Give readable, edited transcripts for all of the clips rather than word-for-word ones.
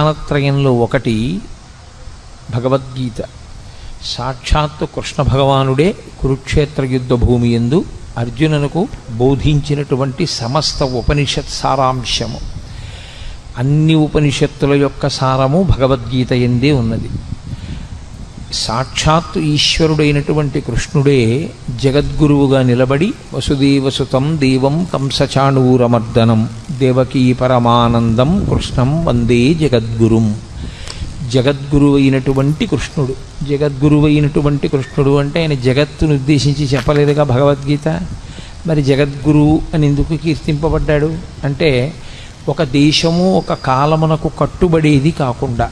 ప్రధానత్రయంలో ఒకటి భగవద్గీత. సాక్షాత్తు కృష్ణ భగవానుడే కురుక్షేత్ర యుద్ధ భూమి యందు అర్జునునకు బోధించినటువంటి సమస్త ఉపనిషత్ సారాంశము. అన్ని ఉపనిషత్తుల యొక్క సారము భగవద్గీత యందే ఉన్నది. సాక్షాత్తు ఈశ్వరుడైనటువంటి కృష్ణుడే జగద్గురువుగా నిలబడి వసుదేవసుతం దేవం కంసచాణూరమర్దనం దేవకీ పరమానందం కృష్ణం వందే జగద్గురుం. జగద్గురువైనటువంటి కృష్ణుడు. జగద్గురువైనటువంటి కృష్ణుడు అంటే ఆయన జగత్తును ఉద్దేశించి చెప్పలేదుగా భగవద్గీత. మరి జగద్గురువు అని ఎందుకు కీర్తింపబడ్డాడు అంటే ఒక దేశము ఒక కాలమునకు కట్టుబడేది కాకుండా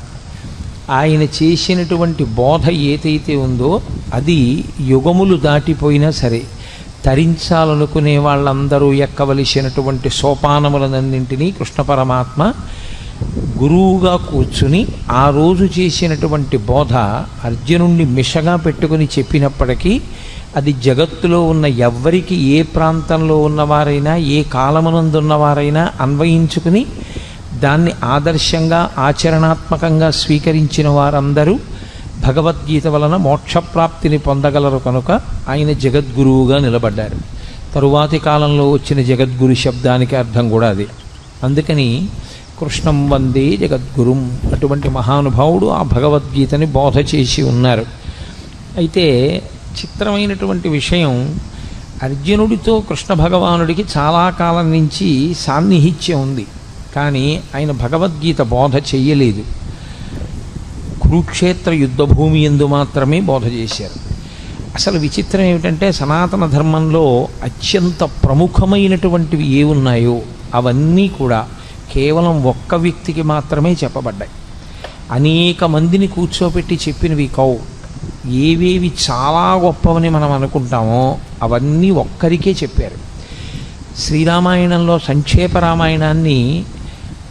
ఆయన చేసినటువంటి బోధ ఏదైతే ఉందో అది యుగములు దాటిపోయినా సరే తరించాలనుకునే వాళ్ళందరూ ఎక్కవలసినటువంటి సోపానములన్నింటినీ కృష్ణ పరమాత్మ గురువుగా కూర్చుని ఆ రోజు చేసినటువంటి బోధ అర్జునుణ్ణి మిషగా పెట్టుకుని చెప్పినప్పటికీ అది జగత్తులో ఉన్న ఎవ్వరికి ఏ ప్రాంతంలో ఉన్నవారైనా ఏ కాలమునందున్నవారైనా అన్వయించుకుని దాన్ని ఆదర్శంగా ఆచరణాత్మకంగా స్వీకరించిన వారందరూ భగవద్గీత వలన మోక్షప్రాప్తిని పొందగలరు కనుక ఆయన జగద్గురువుగా నిలబడ్డారు. తరువాతి కాలంలో వచ్చిన జగద్గురు శబ్దానికి అర్థం కూడా అది. అందుకని కృష్ణం వందే జగద్గురుం అటువంటి మహానుభావుడు ఆ భగవద్గీతని బోధ చేసి ఉన్నారు. అయితే చిత్రమైనటువంటి విషయం, అర్జునుడితో కృష్ణ భగవానుడికి చాలా కాలం నుంచి సాన్నిహిత్యం ఉంది, కానీ ఆయన భగవద్గీత బోధ చెయ్యలేదు. కురుక్షేత్ర యుద్ధభూమి యందు మాత్రమే బోధ చేశారు. అసలు విచిత్రం ఏమిటంటే సనాతన ధర్మంలో అత్యంత ప్రముఖమైనటువంటివి ఏ ఉన్నాయో అవన్నీ కూడా కేవలం ఒక్క వ్యక్తికి మాత్రమే చెప్పబడ్డాయి. అనేక మందిని కూర్చోబెట్టి చెప్పినవి కావు. ఏవేవి చాలా గొప్పవని మనం అనుకుంటామో అవన్నీ ఒక్కరికే చెప్పారు. శ్రీరామాయణంలో సంక్షేప రామాయణాన్ని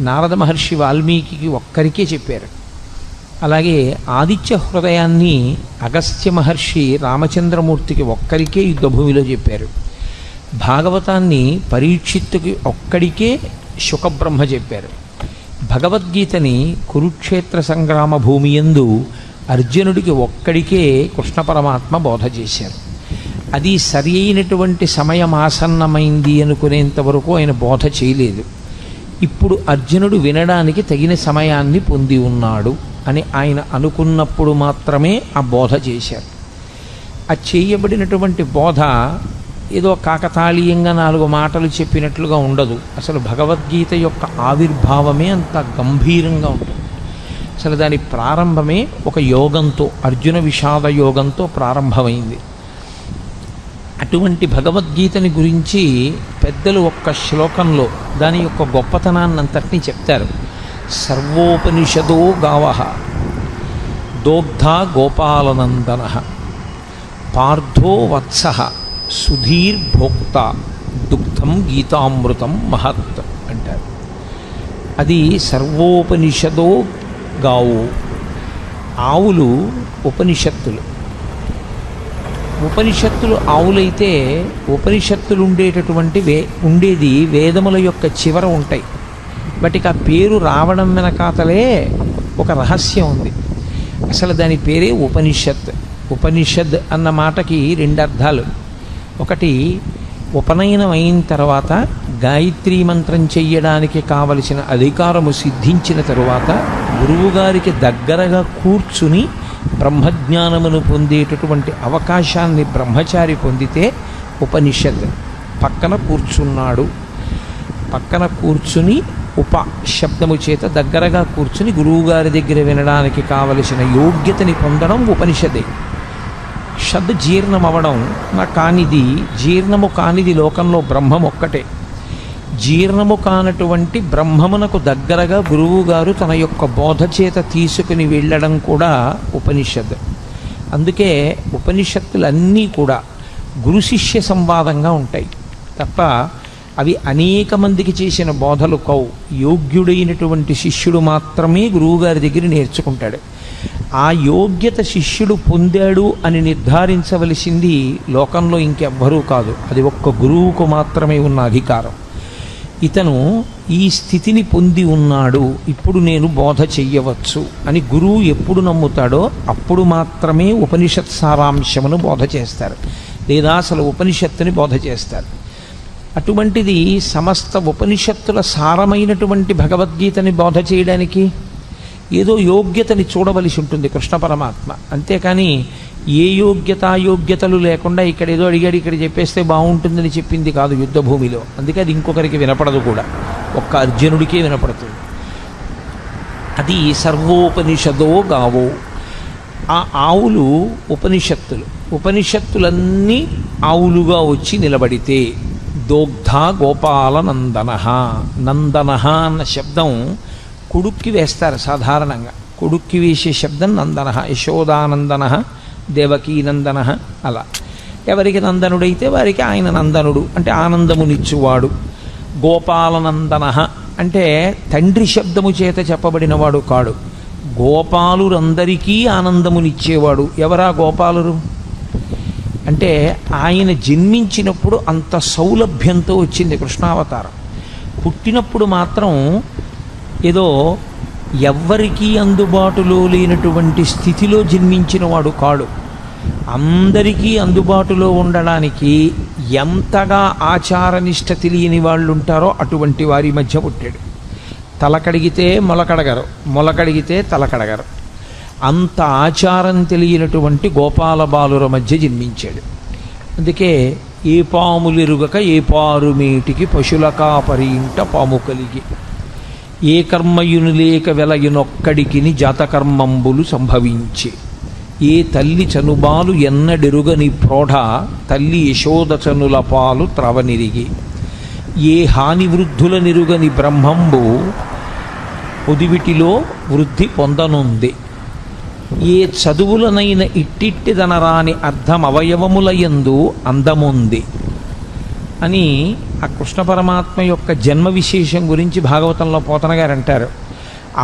నారద మహర్షి వాల్మీకి ఒక్కరికే చెప్పారు. అలాగే ఆదిత్య హృదయాన్ని అగస్త్య మహర్షి రామచంద్రమూర్తికి ఒక్కరికే యుద్ధభూమిలో చెప్పారు. భాగవతాన్ని పరీక్షిత్తుకి ఒక్కడికే శుకబ్రహ్మ చెప్పారు. భగవద్గీతని కురుక్షేత్ర సంగ్రామ భూమి యందు అర్జునుడికి ఒక్కడికే కృష్ణ పరమాత్మ బోధ చేశారు. అది సరి అయినటువంటి సమయం ఆసన్నమైంది అనుకునేంత వరకు ఆయన బోధ చేయలేదు. ఇప్పుడు అర్జునుడు వినడానికి తగిన సమయాన్ని పొంది ఉన్నాడు అని ఆయన అనుకున్నప్పుడు మాత్రమే ఆ బోధ చేశారు. ఆ చేయబడినటువంటి బోధ ఏదో కాకతాళీయంగా 4 మాటలు చెప్పినట్లుగా ఉండదు. అసలు భగవద్గీత యొక్క ఆవిర్భావమే అంత గంభీరంగా ఉంటుంది. అసలు దాని ప్రారంభమే ఒక యోగంతో, అర్జున విషాద యోగంతో ప్రారంభమైంది. అటువంటి భగవద్గీతని గురించి పెద్దలు ఒక్క శ్లోకంలో దాని యొక్క గొప్పతనాన్నంతటినీ చెప్తారు. సర్వోపనిషదో గావః దోగ్ధా గోపాలనందన పార్థో వత్సః సుధీర్భోక్త దుగ్ధం గీతామృతం మహత్ అంటారు. అది సర్వోపనిషదో గావు. ఆవులు ఉపనిషత్తులు. ఉపనిషత్తులు ఆవులైతే ఉపనిషత్తులు ఉండేది వేదముల యొక్క చివర ఉంటాయి. వాటికి ఆ పేరు రావడం వెనకాతలే ఒక రహస్యం ఉంది. అసలు దాని పేరే ఉపనిషత్. ఉపనిషద్ అన్న మాటకి 2 అర్థాలు. ఒకటి, ఉపనయనం అయిన తర్వాత గాయత్రీ మంత్రం చెయ్యడానికి కావలసిన అధికారము సిద్ధించిన తరువాత గురువుగారికి దగ్గరగా కూర్చుని బ్రహ్మజ్ఞానమును పొందేటటువంటి అవకాశాన్ని బ్రహ్మచారి పొందితే ఉపనిషద్. పక్కన కూర్చున్నాడు, పక్కన కూర్చుని ఉప శబ్దము చేత దగ్గరగా కూర్చుని గురువుగారి దగ్గర వినడానికి కావలసిన యోగ్యతని పొందడం ఉపనిషదే. షద్ జీర్ణమవడం కానిది, జీర్ణము కానిది లోకంలో బ్రహ్మం ఒక్కటే. జీర్ణము కానటువంటి బ్రహ్మమునకు దగ్గరగా గురువుగారు తన యొక్క బోధ చేత తీసుకుని వెళ్ళడం కూడా ఉపనిషత్. అందుకే ఉపనిషత్తులన్నీ కూడా గురు శిష్య సంవాదంగా ఉంటాయి తప్ప అవి అనేక మందికి చేసిన బోధలు కావు. యోగ్యుడైనటువంటి శిష్యుడు మాత్రమే గురువుగారి దగ్గర నేర్చుకుంటాడు. ఆ యోగ్యత శిష్యుడు పొందాడు అని నిర్ధారించవలసింది లోకంలో ఇంకెవ్వరూ కాదు. అది ఒక్క గురువుకు మాత్రమే ఉన్న అధికారం. ఇతను ఈ స్థితిని పొంది ఉన్నాడు, ఇప్పుడు నేను బోధ చెయ్యవచ్చు అని గురువు ఎప్పుడు నమ్ముతాడో అప్పుడు మాత్రమే ఉపనిషత్ సారాంశమును బోధ చేస్తారు, లేదా అసలు ఉపనిషత్తుని బోధ చేస్తారు. అటువంటిది సమస్త ఉపనిషత్తుల సారమైనటువంటి భగవద్గీతని బోధ చేయడానికి ఏదో యోగ్యతని చూడవలసి ఉంటుంది కృష్ణ పరమాత్మ. అంతేకాని ఏ యోగ్యతలు లేకుండా ఇక్కడ ఏదో అడిగాడు ఇక్కడ చెప్పేస్తే బాగుంటుందని చెప్పింది కాదు యుద్ధభూమిలో. అందుకే అది ఇంకొకరికి వినపడదు కూడా, ఒక్క అర్జునుడికే వినపడుతుంది. అది సర్వోపనిషదో గావో. ఆ ఆవులు ఉపనిషత్తులన్నీ ఆవులుగా వచ్చి నిలబడితే దోగ్ధ గోపాల నందన. నందన అన్న శబ్దం కొడుక్కి వేస్తారు సాధారణంగా. కొడుక్కి వేసే శబ్దం నందన. యశోదానందన, దేవకీనందన, అలా. ఎవరికి నందనుడైతే వారికి ఆయన నందనుడు అంటే ఆనందమునిచ్చువాడు. గోపాలనందన అంటే తండ్రి శబ్దము చేత చెప్పబడినవాడు కాడు, గోపాలురందరికీ ఆనందమునిచ్చేవాడు. ఎవరా గోపాలురు అంటే ఆయన జన్మించినప్పుడు అంత సౌలభ్యంతో వచ్చింది కృష్ణావతారం. పుట్టినప్పుడు మాత్రం ఏదో ఎవ్వరికీ అందుబాటులో లేనటువంటి స్థితిలో జన్మించిన వాడు కాడు. అందరికీ అందుబాటులో ఉండడానికి ఎంతగా ఆచారనిష్ట తెలియని వాళ్ళు ఉంటారో అటువంటి వారి మధ్య పుట్టాడు. తలకడిగితే మొలకడగరు, మొలకడిగితే తలకడగరు, అంత ఆచారం తెలియనటువంటి గోపాల బాలుర మధ్య జన్మించాడు. అందుకే ఏ పాములెరుగక ఏ పారుమేటికి పశుల కాపరి ఇంట పాము కలిగి, ఏ కర్మయును లేక వెలయునొక్కడికిని జాతకర్మంబులు సంభవించి, ఏ తల్లి చనుబాలు ఎన్నడెరుగని ప్రోఢ తల్లి యశోదచనుల పాలు త్రవనిరిగి, ఏ హాని వృద్ధుల నిరుగని బ్రహ్మంబు ఉదివిటిలో వృద్ధి పొందనుంది, ఏ చదువులనైన ఇట్టిట్టిదనరాని అర్థం అవయవములయందు అందముంది అని ఆ కృష్ణ పరమాత్మ యొక్క జన్మ విశేషం గురించి భాగవతంలో పోతన గారు అంటారు.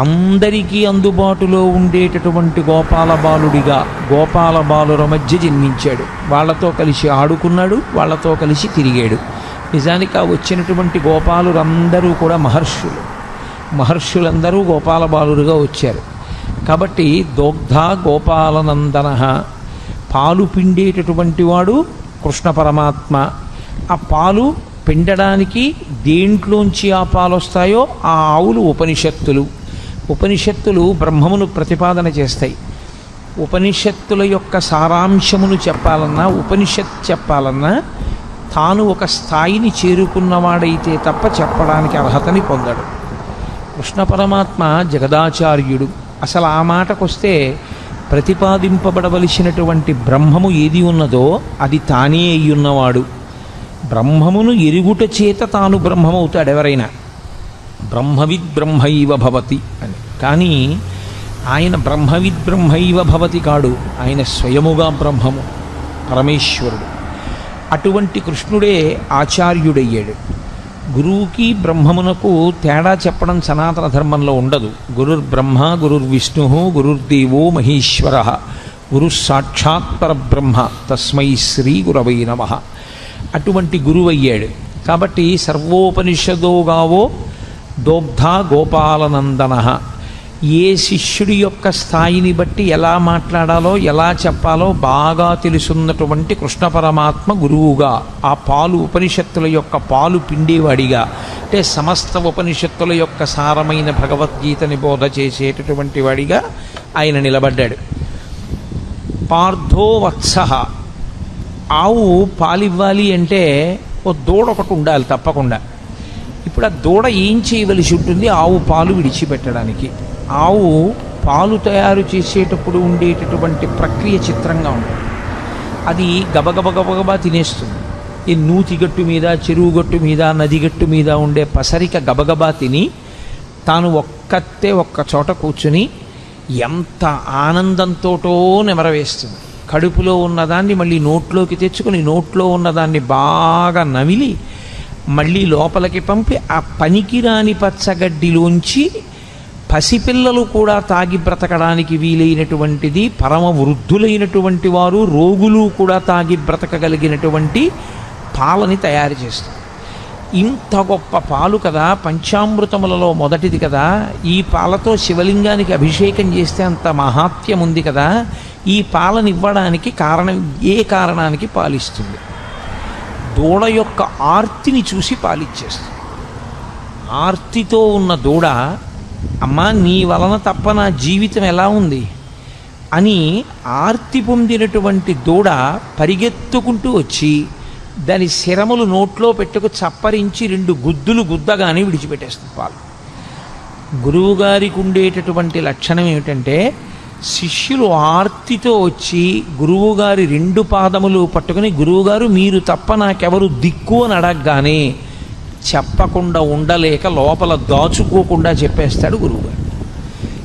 అందరికీ అందుబాటులో ఉండేటటువంటి గోపాల బాలుడిగా గోపాల బాలుర మధ్య జన్మించాడు. వాళ్ళతో కలిసి ఆడుకున్నాడు, వాళ్ళతో కలిసి తిరిగాడు. నిజానికి ఆ వచ్చినటువంటి గోపాలురందరూ కూడా మహర్షులందరూ గోపాల బాలురుగా వచ్చారు. కాబట్టి దోగ్ధ గోపాలనందన, పాలు పిండేటటువంటి వాడు కృష్ణ పరమాత్మ. ఆ పాలు పిండడానికి దేంట్లోంచి ఆ పాలు వస్తాయో ఆ ఆవులు ఉపనిషత్తులు బ్రహ్మమును ప్రతిపాదన చేస్తాయి. ఉపనిషత్తుల యొక్క సారాంశమును చెప్పాలన్నా, ఉపనిషత్ చెప్పాలన్నా తాను ఒక స్థాయిని చేరుకున్నవాడైతే తప్ప చెప్పడానికి అర్హతని పొందడు. కృష్ణ పరమాత్మ జగదాచార్యుడు. అసలు ఆ మాటకొస్తే ప్రతిపాదింపబడవలసినటువంటి బ్రహ్మము ఏది ఉన్నదో అది తానే అయ్యున్నవాడు. బ్రహ్మమును ఎరుగుట చేత తాను బ్రహ్మమవుతాడు ఎవరైనా. బ్రహ్మవిద్ బ్రహ్మైవ భవతి అని. కానీ ఆయన బ్రహ్మవిద్ బ్రహ్మైవ భవతి కాడు, ఆయన స్వయముగా బ్రహ్మము, పరమేశ్వరుడు. అటువంటి కృష్ణుడే ఆచార్యుడయ్యాడు. గురువుకి బ్రహ్మమునకు తేడా చెప్పడం సనాతన ధర్మంలో ఉండదు. గురుర్బ్రహ్మ గురుర్విష్ణు గురుర్దేవో మహేశ్వర గురు సాక్షాత్ పరబ్రహ్మ తస్మై శ్రీ గురవై నమః. అటువంటి గురువయ్యాడు. కాబట్టి సర్వోపనిషదో గావో దోగ్ధ గోపాలనందన. ఏ శిష్యుడి యొక్క స్థాయిని బట్టి ఎలా మాట్లాడాలో ఎలా చెప్పాలో బాగా తెలుసున్నటువంటి కృష్ణ పరమాత్మ గురువుగా, ఆ పాలు ఉపనిషత్తుల యొక్క పాలు పిండేవాడిగా, అంటే సమస్త ఉపనిషత్తుల యొక్క సారమైన భగవద్గీతని బోధ చేసేటటువంటి వాడిగా ఆయన నిలబడ్డాడు. పార్థో వత్సః. ఆవు పాలివ్వాలి అంటే ఓ దూడ ఒకటి ఉండాలి తప్పకుండా. ఇప్పుడు ఆ దూడ ఏం చేయవలసి ఉంటుంది ఆవు పాలు విడిచిపెట్టడానికి? ఆవు పాలు తయారు చేసేటప్పుడు ఉండేటటువంటి ప్రక్రియ చిత్రంగా ఉంటుంది. అది గబగబా తినేస్తుంది. ఈ నూతిగట్టు మీద, చెరువు గట్టు మీద, నదిగట్టు మీద ఉండే పసరిక గబగబా తిని తాను ఒక్క చోట కూర్చుని ఎంత ఆనందంతోటో నెమరవేస్తుంది. కడుపులో ఉన్నదాన్ని మళ్ళీ నోట్లోకి తెచ్చుకొని నోట్లో ఉన్నదాన్ని బాగా నమిలి మళ్ళీ లోపలికి పంపి ఆ పనికిరాని పచ్చగడ్డిలోంచి పసిపిల్లలు కూడా తాగి బ్రతకడానికి వీలైనటువంటిది, పరమ వృద్ధులైనటువంటి వారు, రోగులు కూడా తాగి బ్రతకగలిగినటువంటి పాలని తయారు చేస్తుంది. ఇంత గొప్ప పాలు కదా, పంచామృతములలో మొదటిది కదా, ఈ పాలతో శివలింగానికి అభిషేకం చేస్తే అంత మహాత్యం ఉంది కదా, ఈ పాలనివ్వడానికి కారణం, ఏ కారణానికి పాలిస్తుంది? దూడ యొక్క ఆర్తిని చూసి పాలిచ్చేస్తుంది. ఆర్తితో ఉన్న దూడ, అమ్మా నీ వలన తప్ప నా జీవితం ఎలా ఉంది అని ఆర్తి పొందినటువంటి దూడ పరిగెత్తుకుంటూ వచ్చి దాని శిరములు నోట్లో పెట్టుకు చప్పరించి 2 గుద్దులు గుద్దగానే విడిచిపెట్టేస్తుంది పాలు. గురువుగారికి ఉండేటటువంటి లక్షణం ఏమిటంటే, శిష్యులు ఆర్తితో వచ్చి గురువుగారి 2 పాదములు పట్టుకుని, గురువుగారు మీరు తప్ప నాకెవరు దిక్కు అని అడగగానే చెప్పకుండా ఉండలేక లోపల దాచుకోకుండా చెప్పేస్తాడు గురువుగారు.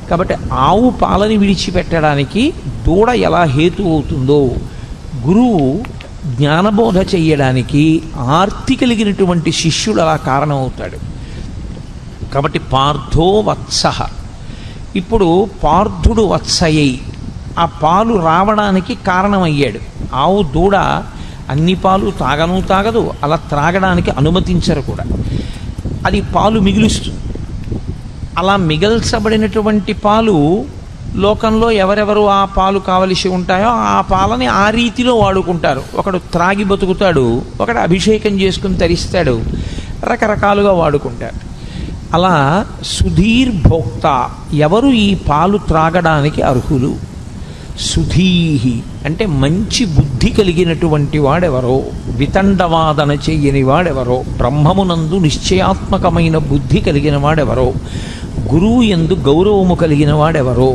కాబట్టి ఆవు పాలని విడిచిపెట్టడానికి దూడ ఎలా హేతు అవుతుందో, గురువు జ్ఞానబోధ చెయ్యడానికి ఆర్తి కలిగినటువంటి శిష్యుడు అలా కారణమవుతాడు. కాబట్టి పార్థో వత్సః. ఇప్పుడు పార్థుడు వత్సయ్యి ఆ పాలు రావడానికి కారణమయ్యాడు. ఆవు దూడ అన్ని పాలు తాగదు, అలా త్రాగడానికి అనుమతించరు కూడా. అది పాలు మిగులుస్తుంది. అలా మిగల్చబడినటువంటి పాలు లోకంలో ఎవరెవరు ఆ పాలు కావలసి ఉంటాయో ఆ పాలని ఆ రీతిలో వాడుకుంటారు. ఒకడు త్రాగి బతుకుతాడు, ఒకడు అభిషేకం చేసుకుని తరిస్తాడు, రకరకాలుగా వాడుకుంటారు. అలా సుధీర్భోక్త, ఎవరు ఈ పాలు త్రాగడానికి అర్హులు? సుధీహి అంటే మంచి బుద్ధి కలిగినటువంటి వాడెవరో, వితండవాదన చెయ్యని వాడెవరో, బ్రహ్మమునందు నిశ్చయాత్మకమైన బుద్ధి కలిగిన వాడెవరో, గురువు యందు గౌరవము కలిగిన వాడెవరో,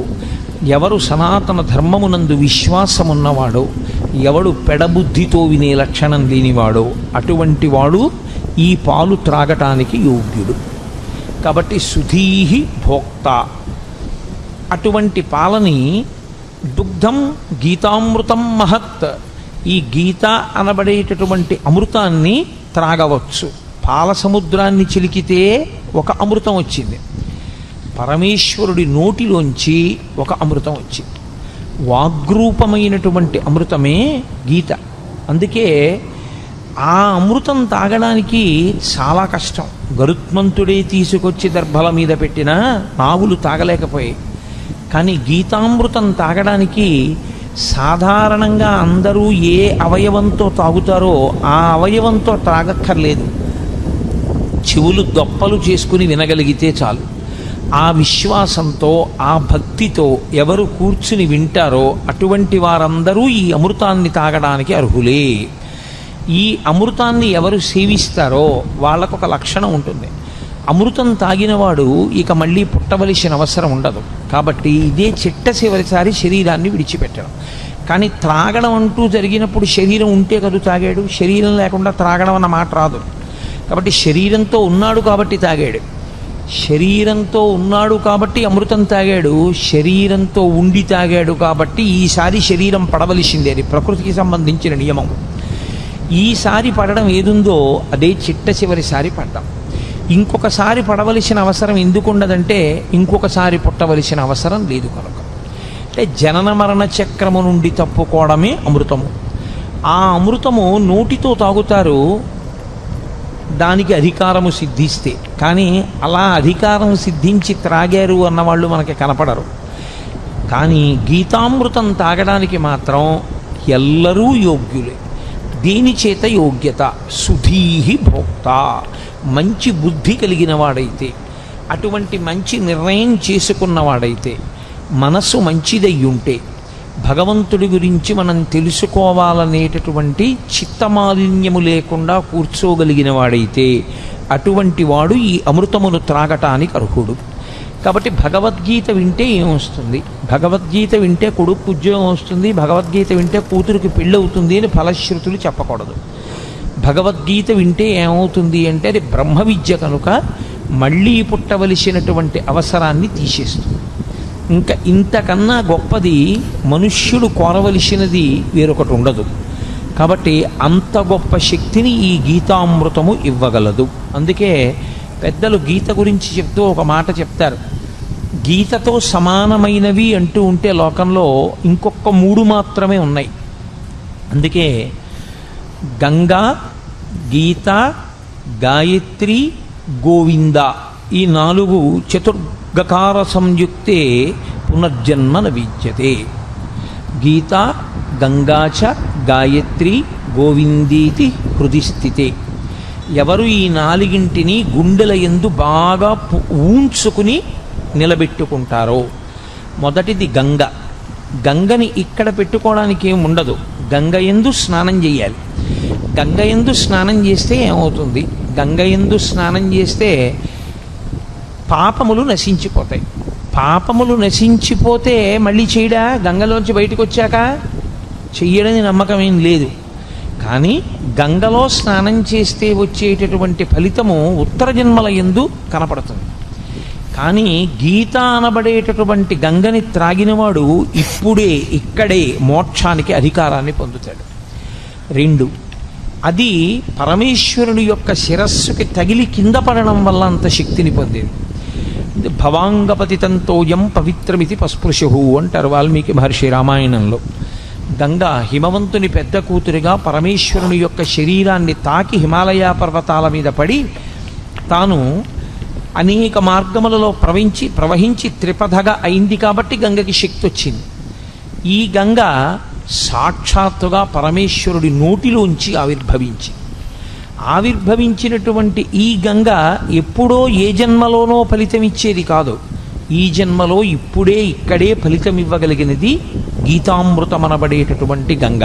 ఎవరు సనాతన ధర్మమునందు విశ్వాసమున్నవాడో, ఎవడు పెడబుద్ధితో వినే లక్షణం లేనివాడో, అటువంటి వాడు ఈ పాలు త్రాగటానికి యోగ్యుడు. కాబట్టి సుధీహి భోక్త. అటువంటి పాలని దుగ్ధం గీతామృతం మహత్, ఈ గీత అనబడేటటువంటి అమృతాన్ని త్రాగవచ్చు. పాల సముద్రాన్ని చిలికితే ఒక అమృతం వచ్చింది, పరమేశ్వరుడి నోటిలోంచి ఒక అమృతం వచ్చింది. వాగ్రూపమైనటువంటి అమృతమే గీత. అందుకే ఆ అమృతం తాగడానికి చాలా కష్టం. గరుత్మంతుడే తీసుకొచ్చి దర్భల మీద పెట్టినా నాగులు తాగలేకపోయాయి. కానీ గీతామృతం తాగడానికి సాధారణంగా అందరూ ఏ అవయవంతో తాగుతారో ఆ అవయవంతో తాగక్కర్లేదు. చెవులు దొప్పలు చేసుకుని వినగలిగితే చాలు. ఆ విశ్వాసంతో, ఆ భక్తితో ఎవరు కూర్చుని వింటారో అటువంటి వారందరూ ఈ అమృతాన్ని తాగడానికి అర్హులే. ఈ అమృతాన్ని ఎవరు సేవిస్తారో వాళ్ళకు ఒక లక్షణం ఉంటుంది. అమృతం తాగినవాడు ఇక మళ్ళీ పుట్టవలసిన అవసరం ఉండదు. కాబట్టి ఇదే చిట్టచివరిసారి శరీరాన్ని విడిచిపెట్టడం. కానీ త్రాగడం అంటూ జరిగినప్పుడు శరీరం ఉంటే కదా తాగాడు, శరీరం లేకుండా త్రాగడం అన్న మాట రాదు. కాబట్టి శరీరంతో ఉన్నాడు కాబట్టి తాగాడు, శరీరంతో ఉన్నాడు కాబట్టి అమృతం తాగాడు, శరీరంతో ఉండి తాగాడు కాబట్టి ఈసారి శరీరం పడవలసిందే. అది ప్రకృతికి సంబంధించిన నియమం. ఈసారి పడడం ఏదుందో అదే చిట్టచివరిసారి పడ్డాం. ఇంకొకసారి పడవలసిన అవసరం ఎందుకు ఉండదంటే ఇంకొకసారి పుట్టవలసిన అవసరం లేదు కనుక. అంటే జనన మరణ చక్రము నుండి తప్పుకోవడమే అమృతము. ఆ అమృతము నోటితో తాగుతారు, దానికి అధికారము సిద్ధిస్తే. కానీ అలా అధికారం సిద్ధించి త్రాగారు అన్నవాళ్ళు మనకి కనపడరు. కానీ గీతామృతం తాగడానికి మాత్రం ఎల్లరూ యోగ్యులే. దీని చేత యోగ్యత సుధీహి భోక్త, మంచి బుద్ధి కలిగిన వాడైతే, అటువంటి మంచి నిర్ణయం చేసుకున్నవాడైతే, మనసు మంచిదయ్యుంటే, భగవంతుడి గురించి మనం తెలుసుకోవాలనేటటువంటి చిత్తమాలిన్యము లేకుండా కూర్చోగలిగిన వాడైతే అటువంటి వాడు ఈ అమృతమును త్రాగటానికి అర్హుడు. కాబట్టి భగవద్గీత వింటే ఏమొస్తుంది? భగవద్గీత వింటే కొడుకు ఉద్యోగం వస్తుంది, భగవద్గీత వింటే కూతురికి పెళ్ళవుతుంది అని ఫలశ్రుతులు చెప్పకూడదు. భగవద్గీత వింటే ఏమవుతుంది అంటే అది బ్రహ్మ విద్య కనుక మళ్ళీ పుట్టవలసినటువంటి అవసరాన్ని తీసేస్తుంది. ఇంకా ఇంతకన్నా గొప్పది మనుష్యుడు కోరవలసినది వేరొకటి ఉండదు. కాబట్టి అంత గొప్ప శక్తిని ఈ గీతామృతము ఇవ్వగలదు. అందుకే పెద్దలు గీత గురించి చెప్తూ ఒక మాట చెప్తారు. గీతతో సమానమైనవి అంటూ ఉంటే లోకంలో ఇంకొక 3 మాత్రమే ఉన్నాయి. అందుకే గంగా, గీత, గాయత్రి, గోవింద ఈ 4 చతుర్గకార సంయుక్తే పునర్జన్మ న విద్యతే. గీత, గంగాచ, గాయత్రి, గోవిందీతి హృది స్థితే. ఎవరు ఈ 4ంటిని గుండెల యందు బాగా ఊంచుకుని నిలబెట్టుకుంటారో, మొదటిది గంగ. గంగని ఇక్కడ పెట్టుకోవడానికి ఏం ఉండదు, గంగ యందు స్నానం చేయాలి. గంగ యందు స్నానం చేస్తే ఏమవుతుంది? గంగ యందు స్నానం చేస్తే పాపములు నశించిపోతాయి. పాపములు నశించిపోతే మళ్ళీ చేయడా? గంగలోంచి బయటకు వచ్చాక చెయ్యడని నమ్మకం ఏం లేదు. కానీ గంగలో స్నానం చేస్తే వచ్చేటటువంటి ఫలితము ఉత్తర జన్మల యందు కనపడుతుంది. కానీ గీత అనబడేటటువంటి గంగని త్రాగినవాడు ఇప్పుడే ఇక్కడే మోక్షానికి అధికారాన్ని పొందుతాడు. 2, అది పరమేశ్వరుని యొక్క శిరస్సుకి తగిలి కింద పడడం వల్ల అంత శక్తిని పొందేది. భవాంగపతితంతోయం పవిత్రమితి పస్పృశు అంటారు వాల్మీకి మహర్షి రామాయణంలో. గంగ హిమవంతుని పెద్ద కూతురిగా పరమేశ్వరుని యొక్క శరీరాన్ని తాకి హిమాలయ పర్వతాల మీద పడి తాను అనేక మార్గములలో ప్రవహించి త్రిపథగా అయింది కాబట్టి గంగకి శక్తి వచ్చింది. ఈ గంగ సాక్షాత్తుగా పరమేశ్వరుడి నోటిలోంచి ఆవిర్భవించినటువంటి ఈ గంగ ఎప్పుడో ఏ జన్మలోనో ఫలితమిచ్చేది కాదు. ఈ జన్మలో ఇప్పుడే ఇక్కడే ఫలితం ఇవ్వగలిగినది గీతామృతమనబడేటటువంటి గంగ.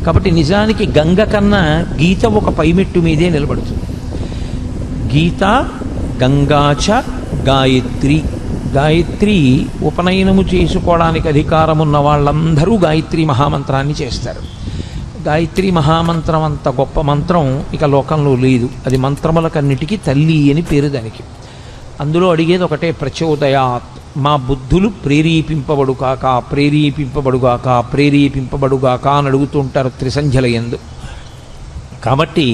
కాబట్టి నిజానికి గంగ కన్నా గీత ఒక పైమెట్టు మీదే నిలబడుతుంది. గీత, గంగాచ, గాయత్రి. గాయత్రి ఉపనయనము చేసుకోవడానికి అధికారమున్న వాళ్ళందరూ గాయత్రి మహామంత్రాన్ని చేస్తారు. గాయత్రి మహామంత్రం అంత గొప్ప మంత్రం ఇక లోకంలో లేదు. అది మంత్రములకన్నిటికీ తల్లి అని పేరు దానికి. అందులో అడిగేది ఒకటే, ప్రచోదయాత్, మా బుద్ధులు ప్రేరేపింపబడుగాక ప్రేరేపింపబడుగాక ప్రేరేపింపబడుగాక అని అడుగుతుంటారు త్రిసంధ్యల యందు. కాబట్టి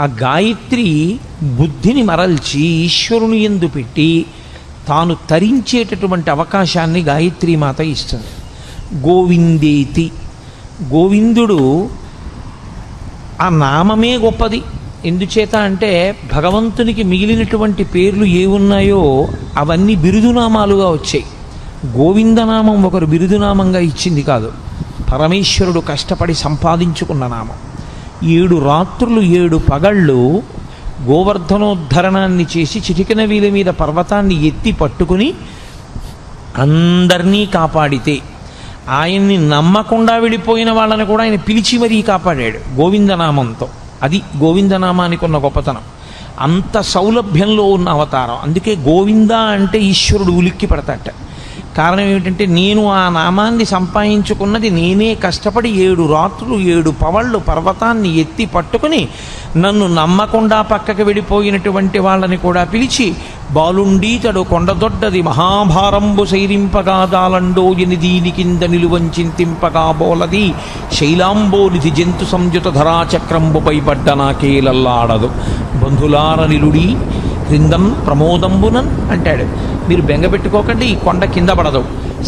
ఆ గాయత్రి బుద్ధిని మరల్చి ఈశ్వరుని యందు పెట్టి తాను తరించేటటువంటి అవకాశాన్ని గాయత్రీ మాత ఇస్తుంది. గోవిందేతి, గోవిందుడు ఆ నామమే గొప్పది. ఎందుచేత అంటే భగవంతునికి మిగిలినటువంటి పేర్లు ఏ ఉన్నాయో అవన్నీ బిరుదునామాలుగా వచ్చాయి. గోవిందనామం ఒకరు బిరుదునామంగా ఇచ్చింది కాదు, పరమేశ్వరుడు కష్టపడి సంపాదించుకున్న నామం. 7 రాత్రులు 7 పగళ్ళు గోవర్ధనోద్ధరణాన్ని చేసి చిటికెన వీల మీద పర్వతాన్ని ఎత్తి పట్టుకుని అందరినీ కాపాడితే, ఆయన్ని నమ్మకుండా వెళ్ళిపోయిన వాళ్ళని కూడా ఆయన పిలిచి మరీ కాపాడాడు గోవిందనామంతో. అది గోవిందనామానికి ఉన్న గొప్పతనం. అంత సౌలభ్యంలో ఉన్న అవతారం. అందుకే గోవింద అంటే ఈశ్వరుడు ఉలిక్కి పడతాట. కారణం ఏమిటంటే నేను ఆ నామాన్ని సంపాదించుకున్నది నేనే కష్టపడి 7 రాత్రులు 7 పవళ్ళు పర్వతాన్ని ఎత్తి పట్టుకుని నన్ను నమ్మకుండా పక్కకి వెళ్ళిపోయినటువంటి వాళ్ళని కూడా పిలిచి, బాలుండీతడు కొండదొడ్డది మహాభారంబు సైరింపగా దాలండోయని దీని కింద నిలువంచింతింపగా బోలది శైలాంబోనిధి జంతు సంయుత ధరాచక్రంబుపై పడ్డ నాకేలల్లాడదు బంధులార నిలుడి క్రిందం ప్రమోదంబునన్ అంటాడు. మీరు బెంగపెట్టుకోకండి, ఈ కొండ కింద పడదు.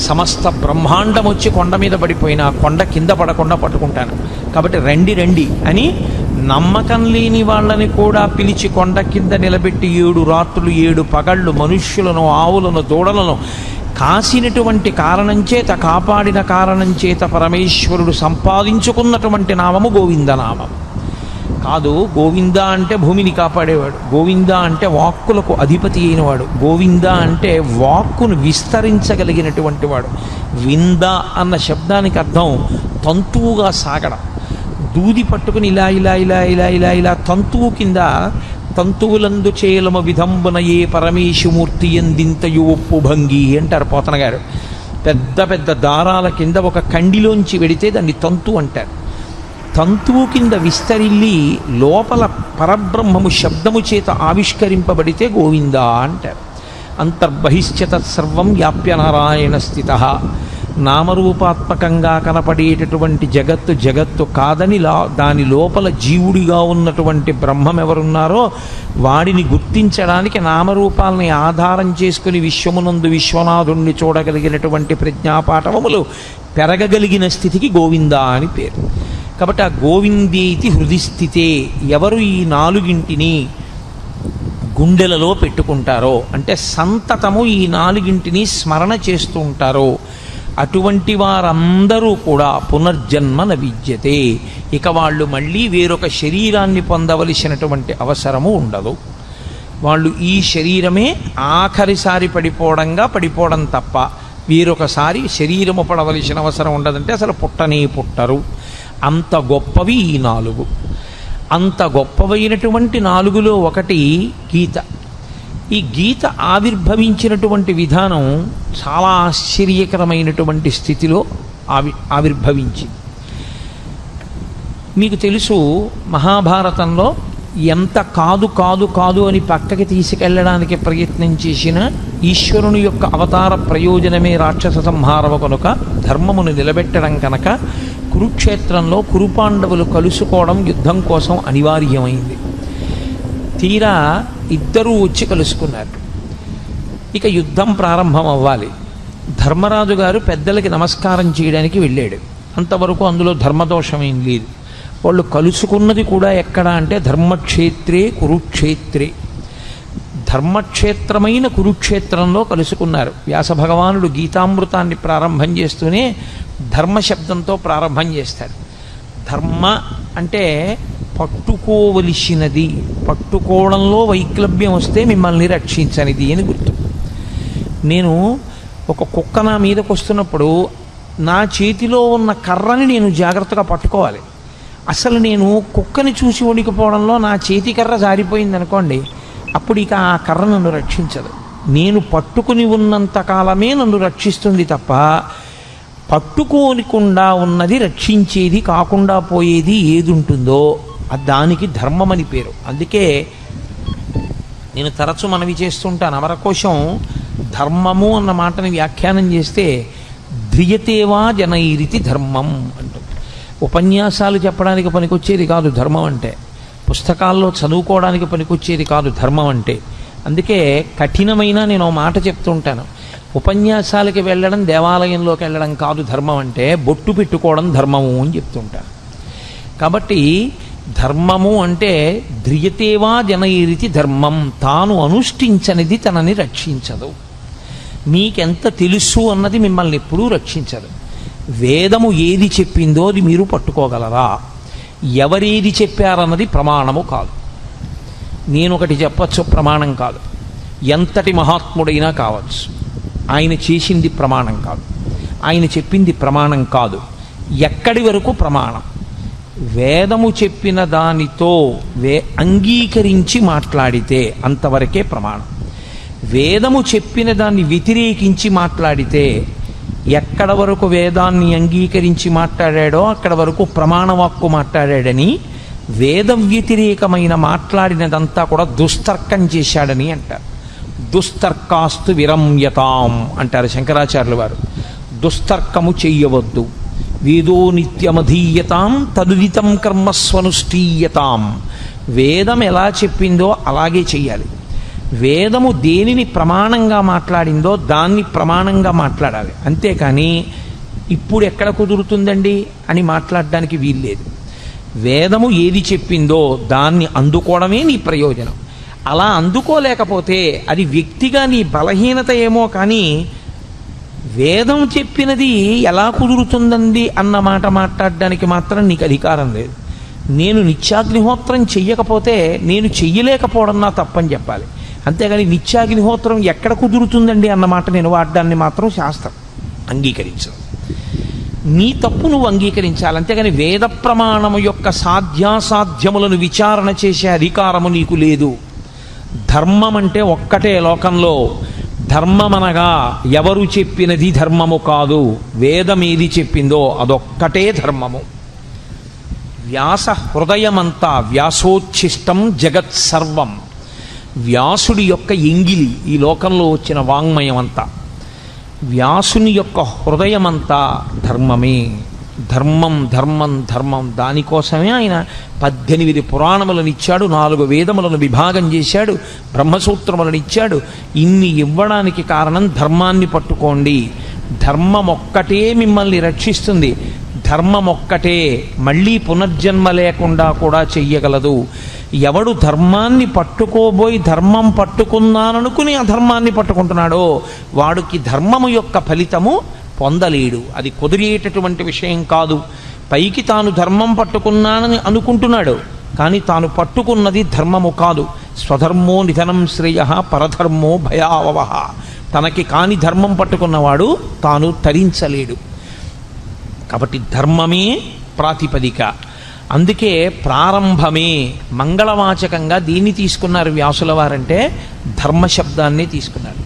సమస్త బ్రహ్మాండం వచ్చి కొండ మీద పడిపోయినా కొండ కింద పడకుండా పట్టుకుంటాను. కాబట్టి రండి రండి అని నమ్మకం లేని వాళ్ళని కూడా పిలిచి కొండ కింద నిలబెట్టి 7 రాత్రులు 7 పగళ్ళు మనుష్యులను, ఆవులను, దూడలను కాసినటువంటి కారణం చేత, కాపాడిన కారణం చేత పరమేశ్వరుడు సంపాదించుకున్నటువంటి నామము గోవిందనామం కాదు. గోవింద అంటే భూమిని కాపాడేవాడు, గోవింద అంటే వాక్కులకు అధిపతి అయినవాడు, గోవింద అంటే వాక్కును విస్తరించగలిగినటువంటి వాడు. వింద అన్న శబ్దానికి అర్థం తంతువుగా సాగడం. దూది పట్టుకుని ఇలా ఇలా ఇలా ఇలా ఇలా ఇలా తంతువు కింద తంతువులందు చేలమ విధంబున ఏ పరమేశుమూర్తి ఎందింతయు ఒప్పు భంగి అంటారు పోతన గారు. పెద్ద పెద్ద దారాల కింద ఒక కండిలోంచి వెడితే దాన్ని తంతు అంటారు. తంతువు కింద విస్తరిల్లి లోపల పరబ్రహ్మము శబ్దము చేత ఆవిష్కరింపబడితే గోవింద అంటారు. అంతర్బహిశ్చ తత్సర్వం వ్యాప్య నారాయణ స్థిత. నామరూపాత్మకంగా కనపడేటటువంటి జగత్తు కాదని దాని లోపల జీవుడిగా ఉన్నటువంటి బ్రహ్మం ఎవరున్నారో వాడిని గుర్తించడానికి నామరూపాలని ఆధారం చేసుకుని విశ్వమునందు విశ్వనాథుణ్ణి చూడగలిగినటువంటి ప్రజ్ఞాపాఠవములు పెరగగలిగిన స్థితికి గోవింద అని పేరు. కాబట్టి ఆ గోవిందేతి హృదిస్థితే, ఎవరు ఈ నాలుగింటిని గుండెలలో పెట్టుకుంటారో, అంటే సంతతము ఈ నాలుగింటిని స్మరణ చేస్తూ ఉంటారో, అటువంటి వారందరూ కూడా పునర్జన్మ న విద్యతే, ఇక వాళ్ళు మళ్ళీ వేరొక శరీరాన్ని పొందవలసినటువంటి అవసరము ఉండదు. వాళ్ళు ఈ శరీరమే ఆఖరిసారి పడిపోవడం తప్ప వీరొకసారి శరీరము పడవలసిన అవసరం ఉండదంటే అసలు పుట్టనే పుట్టరు. అంత గొప్పవి ఈ నాలుగు. అంత గొప్పవైనటువంటి నాలుగులో ఒకటి గీత. ఈ గీత ఆవిర్భవించినటువంటి విధానం చాలా ఆశ్చర్యకరమైనటువంటి స్థితిలో ఆవిర్భవించింది. మీకు తెలుసు, మహాభారతంలో ఎంత కాదు అని పక్కకి తీసుకెళ్ళడానికి ప్రయత్నం చేసిన ఈశ్వరుని యొక్క అవతార ప్రయోజనమే రాక్షస సంహారము కనుక, ధర్మమును నిలబెట్టడం కనుక కురుక్షేత్రంలో కురుపాండవులు కలుసుకోవడం యుద్ధం కోసం అనివార్యమైంది. తీరా ఇద్దరూ వచ్చి కలుసుకున్నారు. ఇక యుద్ధం ప్రారంభం అవ్వాలి. ధర్మరాజు గారు పెద్దలకి నమస్కారం చేయడానికి వెళ్ళాడు. అంతవరకు అందులో ధర్మదోషమేం లేదు. వాళ్ళు కలుసుకున్నది కూడా ఎక్కడ అంటే ధర్మక్షేత్రే కురుక్షేత్రే, ధర్మక్షేత్రమైన కురుక్షేత్రంలో కలుసుకున్నారు. వ్యాస భగవానుడు గీతామృతాన్ని ప్రారంభం చేస్తూనే ధర్మశబ్దంతో ప్రారంభం చేస్తాడు. ధర్మ అంటే పట్టుకోవలసినది, పట్టుకోవడంలో వైక్లభ్యం వస్తే మిమ్మల్ని రక్షించనిది అని గుర్తు. నేను ఒక కుక్క నా మీదకి వస్తున్నప్పుడు నా చేతిలో ఉన్న కర్రని నేను జాగ్రత్తగా పట్టుకోవాలి. అసలు నేను కుక్కని చూసి వణికిపోవడంలో నా చేతి కర్ర జారిపోయింది అనుకోండి, అప్పుడు ఇక ఆ కర్ర నన్ను రక్షించదు. నేను పట్టుకుని ఉన్నంత కాలమే నన్ను రక్షిస్తుంది తప్ప పట్టుకోనికుండా ఉన్నది రక్షించేది కాకుండా పోయేది ఏది ఉంటుందో దానికి ధర్మం అని పేరు. అందుకే నేను తరచు మనవి చేస్తుంటాను, అమరకోశం ధర్మము అన్న మాటని వ్యాఖ్యానం చేస్తే ధ్రియతేవా జనైరితి ధర్మం అంటుంది. ఉపన్యాసాలు చెప్పడానికి పనికొచ్చేది కాదు ధర్మం అంటే, పుస్తకాల్లో చదువుకోవడానికి పనికొచ్చేది కాదు ధర్మం అంటే. అందుకే కఠినమైన నేను మాట చెప్తుంటాను, ఉపన్యాసాలకి వెళ్ళడం, దేవాలయంలోకి వెళ్ళడం కాదు ధర్మం అంటే, బొట్టు పెట్టుకోవడం ధర్మము అని చెప్తుంటాను. కాబట్టి ధర్మము అంటే ధ్రియతేవా జనైరితి ధర్మం, తాను అనుష్ఠించనిది తనని రక్షించదు. మీకెంత తెలుసు అన్నది మిమ్మల్ని ఎప్పుడూ రక్షించదు. వేదము ఏది చెప్పిందో అది మీరు పట్టుకోగలరా? ఎవరేది చెప్పారన్నది ప్రమాణము కాదు. నేను ఒకటి చెప్పచ్చు, ప్రమాణం కాదు. ఎంతటి మహాత్ముడైనా కావచ్చు, ఆయన చేసింది ప్రమాణం కాదు, ఆయన చెప్పింది ప్రమాణం కాదు. ఎక్కడి వరకు ప్రమాణం? వేదము చెప్పిన దానితో అంగీకరించి మాట్లాడితే అంతవరకే ప్రమాణం. వేదము చెప్పిన దాన్ని వ్యతిరేకించి మాట్లాడితే, ఎక్కడ వరకు వేదాన్ని అంగీకరించి మాట్లాడాడో అక్కడ వరకు ప్రమాణవాక్కు మాట్లాడాడని, వేద వ్యతిరేకమైన మాట్లాడినదంతా కూడా దుస్తర్కం చేశాడని అంటారు. దుస్తర్కాస్తు విరమ్యతాం అంటారు శంకరాచార్యుల వారు. దుస్తర్కము చెయ్యవద్దు. వేదో నిత్యమధీయతాం తదుదితం కర్మస్వనుష్ఠీయతాం. వేదం ఎలా చెప్పిందో అలాగే చెయ్యాలి. వేదము దేనిని ప్రమాణంగా మాట్లాడిందో దాన్ని ప్రమాణంగా మాట్లాడాలి. అంతేకాని ఇప్పుడు ఎక్కడ కుదురుతుందండి అని మాట్లాడడానికి వీల్లేదు. వేదము ఏది చెప్పిందో దాన్ని అందుకోవడమే నీ ప్రయోజనం. అలా అందుకోలేకపోతే అది వ్యక్తిగా నీ బలహీనత ఏమో, కానీ వేదం చెప్పినది ఎలా కుదురుతుందండి అన్న మాట మాట్లాడడానికి మాత్రం నీకు అధికారం లేదు. నేను నిత్యాగ్నిహోత్రం చెయ్యకపోతే నేను చెయ్యలేకపోవడం నా తప్పని చెప్పాలి. అంతేగాని నిత్యాగ్నిహోత్రం ఎక్కడ కుదురుతుందండి అన్నమాట నేను వాడడాన్ని మాత్రం శాస్త్రం అంగీకరించదు. నీ తప్పు నువ్వు అంగీకరించాలి. అంతేగాని వేద ప్రమాణము యొక్క సాధ్యాసాధ్యములను విచారణ చేసే అధికారము నీకు లేదు. ధర్మం అంటే ఒక్కటే లోకంలో. ధర్మమనగా ఎవరు చెప్పినది ధర్మము కాదు, వేదం ఏది చెప్పిందో అదొక్కటే ధర్మము. వ్యాస హృదయమంతా వ్యాసోచ్ఛిష్టం జగత్ సర్వం. వ్యాసుడి యొక్క ఎంగిలి ఈ లోకంలో వచ్చిన వాంగ్మయం అంతా, వ్యాసుని యొక్క హృదయమంతా ధర్మమే. ధర్మం ధర్మం ధర్మం. దానికోసమే ఆయన 18 పురాణములను ఇచ్చాడు, 4 వేదములను విభాగం చేశాడు, బ్రహ్మసూత్రములను ఇచ్చాడు. ఇన్ని ఇవ్వడానికి కారణం ధర్మాన్ని పట్టుకోండి, ధర్మం ఒక్కటే మిమ్మల్ని రక్షిస్తుంది. ధర్మం ఒక్కటే మళ్ళీ పునర్జన్మ లేకుండా కూడా చెయ్యగలదు. ఎవడు ధర్మాన్ని పట్టుకోబోయి ధర్మం పట్టుకున్నాననుకుని అధర్మాన్ని పట్టుకుంటున్నాడో వాడికి ధర్మము యొక్క ఫలితము పొందలేడు. అది కుదిరేటటువంటి విషయం కాదు. పైకి తాను ధర్మం పట్టుకున్నానని అనుకుంటున్నాడు, కానీ తాను పట్టుకున్నది ధర్మము కాదు. స్వధర్మో నిధనం శ్రేయ పరధర్మో భయావహ. తనకి కాని ధర్మం పట్టుకున్నవాడు తాను తరించలేడు. కాబట్టి ధర్మమే ప్రాతిపదిక. అందుకే ప్రారంభమే మంగళవాచకంగా దీన్ని తీసుకున్నారు వ్యాసుల వారంటే ధర్మశబ్దాన్ని తీసుకున్నారు.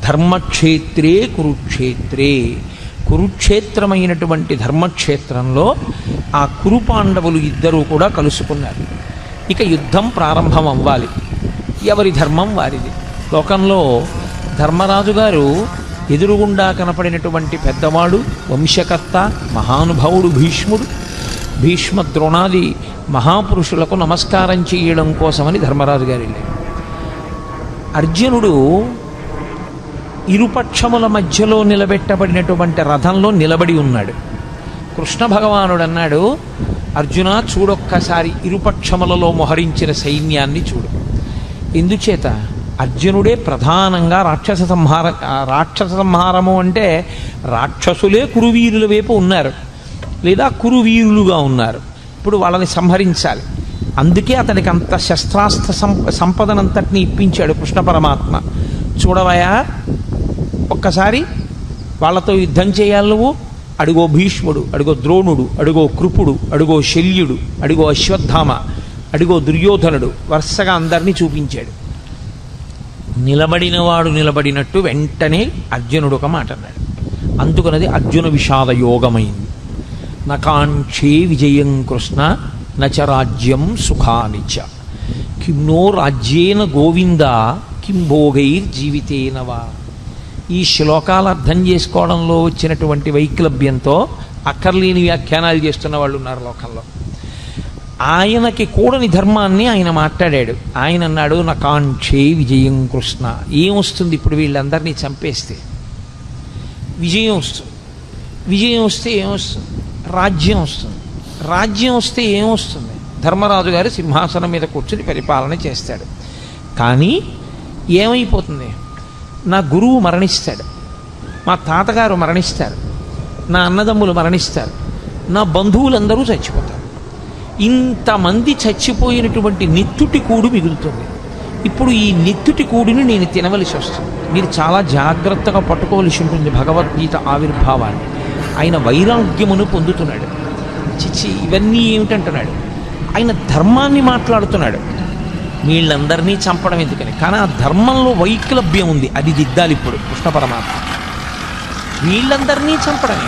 ధర్మక్షేత్రే కురుక్షేత్రే, కురుక్షేత్రమైనటువంటి ధర్మక్షేత్రంలో ఆ కురు పాండవులు ఇద్దరూ కూడా కలుసుకున్నారు. ఇక యుద్ధం ప్రారంభం అవ్వాలి. ఎవరి ధర్మం వారిది. లోకంలో ధర్మరాజు గారు ఎదురుగుండా కనపడినటువంటి పెద్దవాడు, వంశకర్త, మహానుభావుడు భీష్ముడు. భీష్మ ద్రోణాది మహాపురుషులకు నమస్కారం చేయడం కోసమని ధర్మరాజు గారు వెళ్ళారు. అర్జునుడు ఇరుపక్షముల మధ్యలో నిలబెట్టబడినటువంటి రథంలో నిలబడి ఉన్నాడు. కృష్ణ భగవానుడు అన్నాడు, అర్జున చూడొక్కసారి ఇరుపక్షములలో మోహరించిన సైన్యాన్ని చూడు. ఎందుచేత అర్జునుడే ప్రధానంగా రాక్షస సంహారము అంటే రాక్షసులే కురువీరుల వైపు ఉన్నారు, లేదా కురువీరులుగా ఉన్నారు. ఇప్పుడు వాళ్ళని సంహరించాలి. అందుకే అతనికి అంత శస్త్రాస్త్ర సంపదనంతటిని ఇప్పించాడు కృష్ణ పరమాత్మ. చూడవయా, ఒక్కసారి వాళ్ళతో యుద్ధం చేయాలి నువ్వు. అడుగో భీష్ముడు, అడుగో ద్రోణుడు, అడుగో కృపుడు, అడుగో శల్యుడు, అడుగో అశ్వత్థామ, అడుగో దుర్యోధనుడు, వరుసగా అందరినీ చూపించాడు. నిలబడినవాడు నిలబడినట్టు వెంటనే అర్జునుడు ఒక మాట అన్నాడు. అందుకనది అర్జున విషాద యోగమైంది. నకాంక్షే విజయం కృష్ణ నచ రాజ్యం సుఖానిచ కిం నో రాజ్యేన గోవింద కిం భోగైర్జీవితేనవా. ఈ శ్లోకాలు అర్థం చేసుకోవడంలో వచ్చినటువంటి వైక్లభ్యంతో అక్కర్లేని వ్యాఖ్యానాలు చేస్తున్న వాళ్ళు ఉన్నారు లోకంలో. ఆయనకి కూడని ధర్మాన్ని ఆయన మాట్లాడాడు. ఆయన అన్నాడు, నకాంక్షే విజయం కృష్ణ. ఏమొస్తుంది ఇప్పుడు వీళ్ళందరినీ చంపేస్తే? విజయం వస్తుంది. విజయం వస్తే ఏమొస్తుంది? రాజ్యం వస్తుంది. రాజ్యం వస్తే ఏమొస్తుంది? ధర్మరాజు గారు సింహాసనం మీద కూర్చుని పరిపాలన చేస్తాడు. కానీ ఏమైపోతుంది? నా గురువు మరణిస్తాడు, మా తాతగారు మరణిస్తారు, నా అన్నదమ్ములు మరణిస్తారు, నా బంధువులందరూ చచ్చిపోతారు. ఇంతమంది చచ్చిపోయినటువంటి నిత్తుటి కూడు మిగులుతుంది. ఇప్పుడు ఈ నిత్తుటి కూడిని నేను తినవలసి వస్తుంది. మీరు చాలా జాగ్రత్తగా పట్టుకోవలసి ఉంటుంది భగవద్గీత ఆవిర్భావాన్ని. ఆయన వైరాగ్యమును పొందుతున్నాడు. చిచ్చి ఇవన్నీ ఏమిటంటున్నాడు? ఆయన ధర్మాన్ని మాట్లాడుతున్నాడు. వీళ్ళందరినీ చంపడం ఎందుకని? కానీ ఆ ధర్మంలో వైక్లభ్యం ఉంది, అది దిద్దాలి ఇప్పుడు కృష్ణ పరమాత్మ. వీళ్ళందరినీ చంపడం,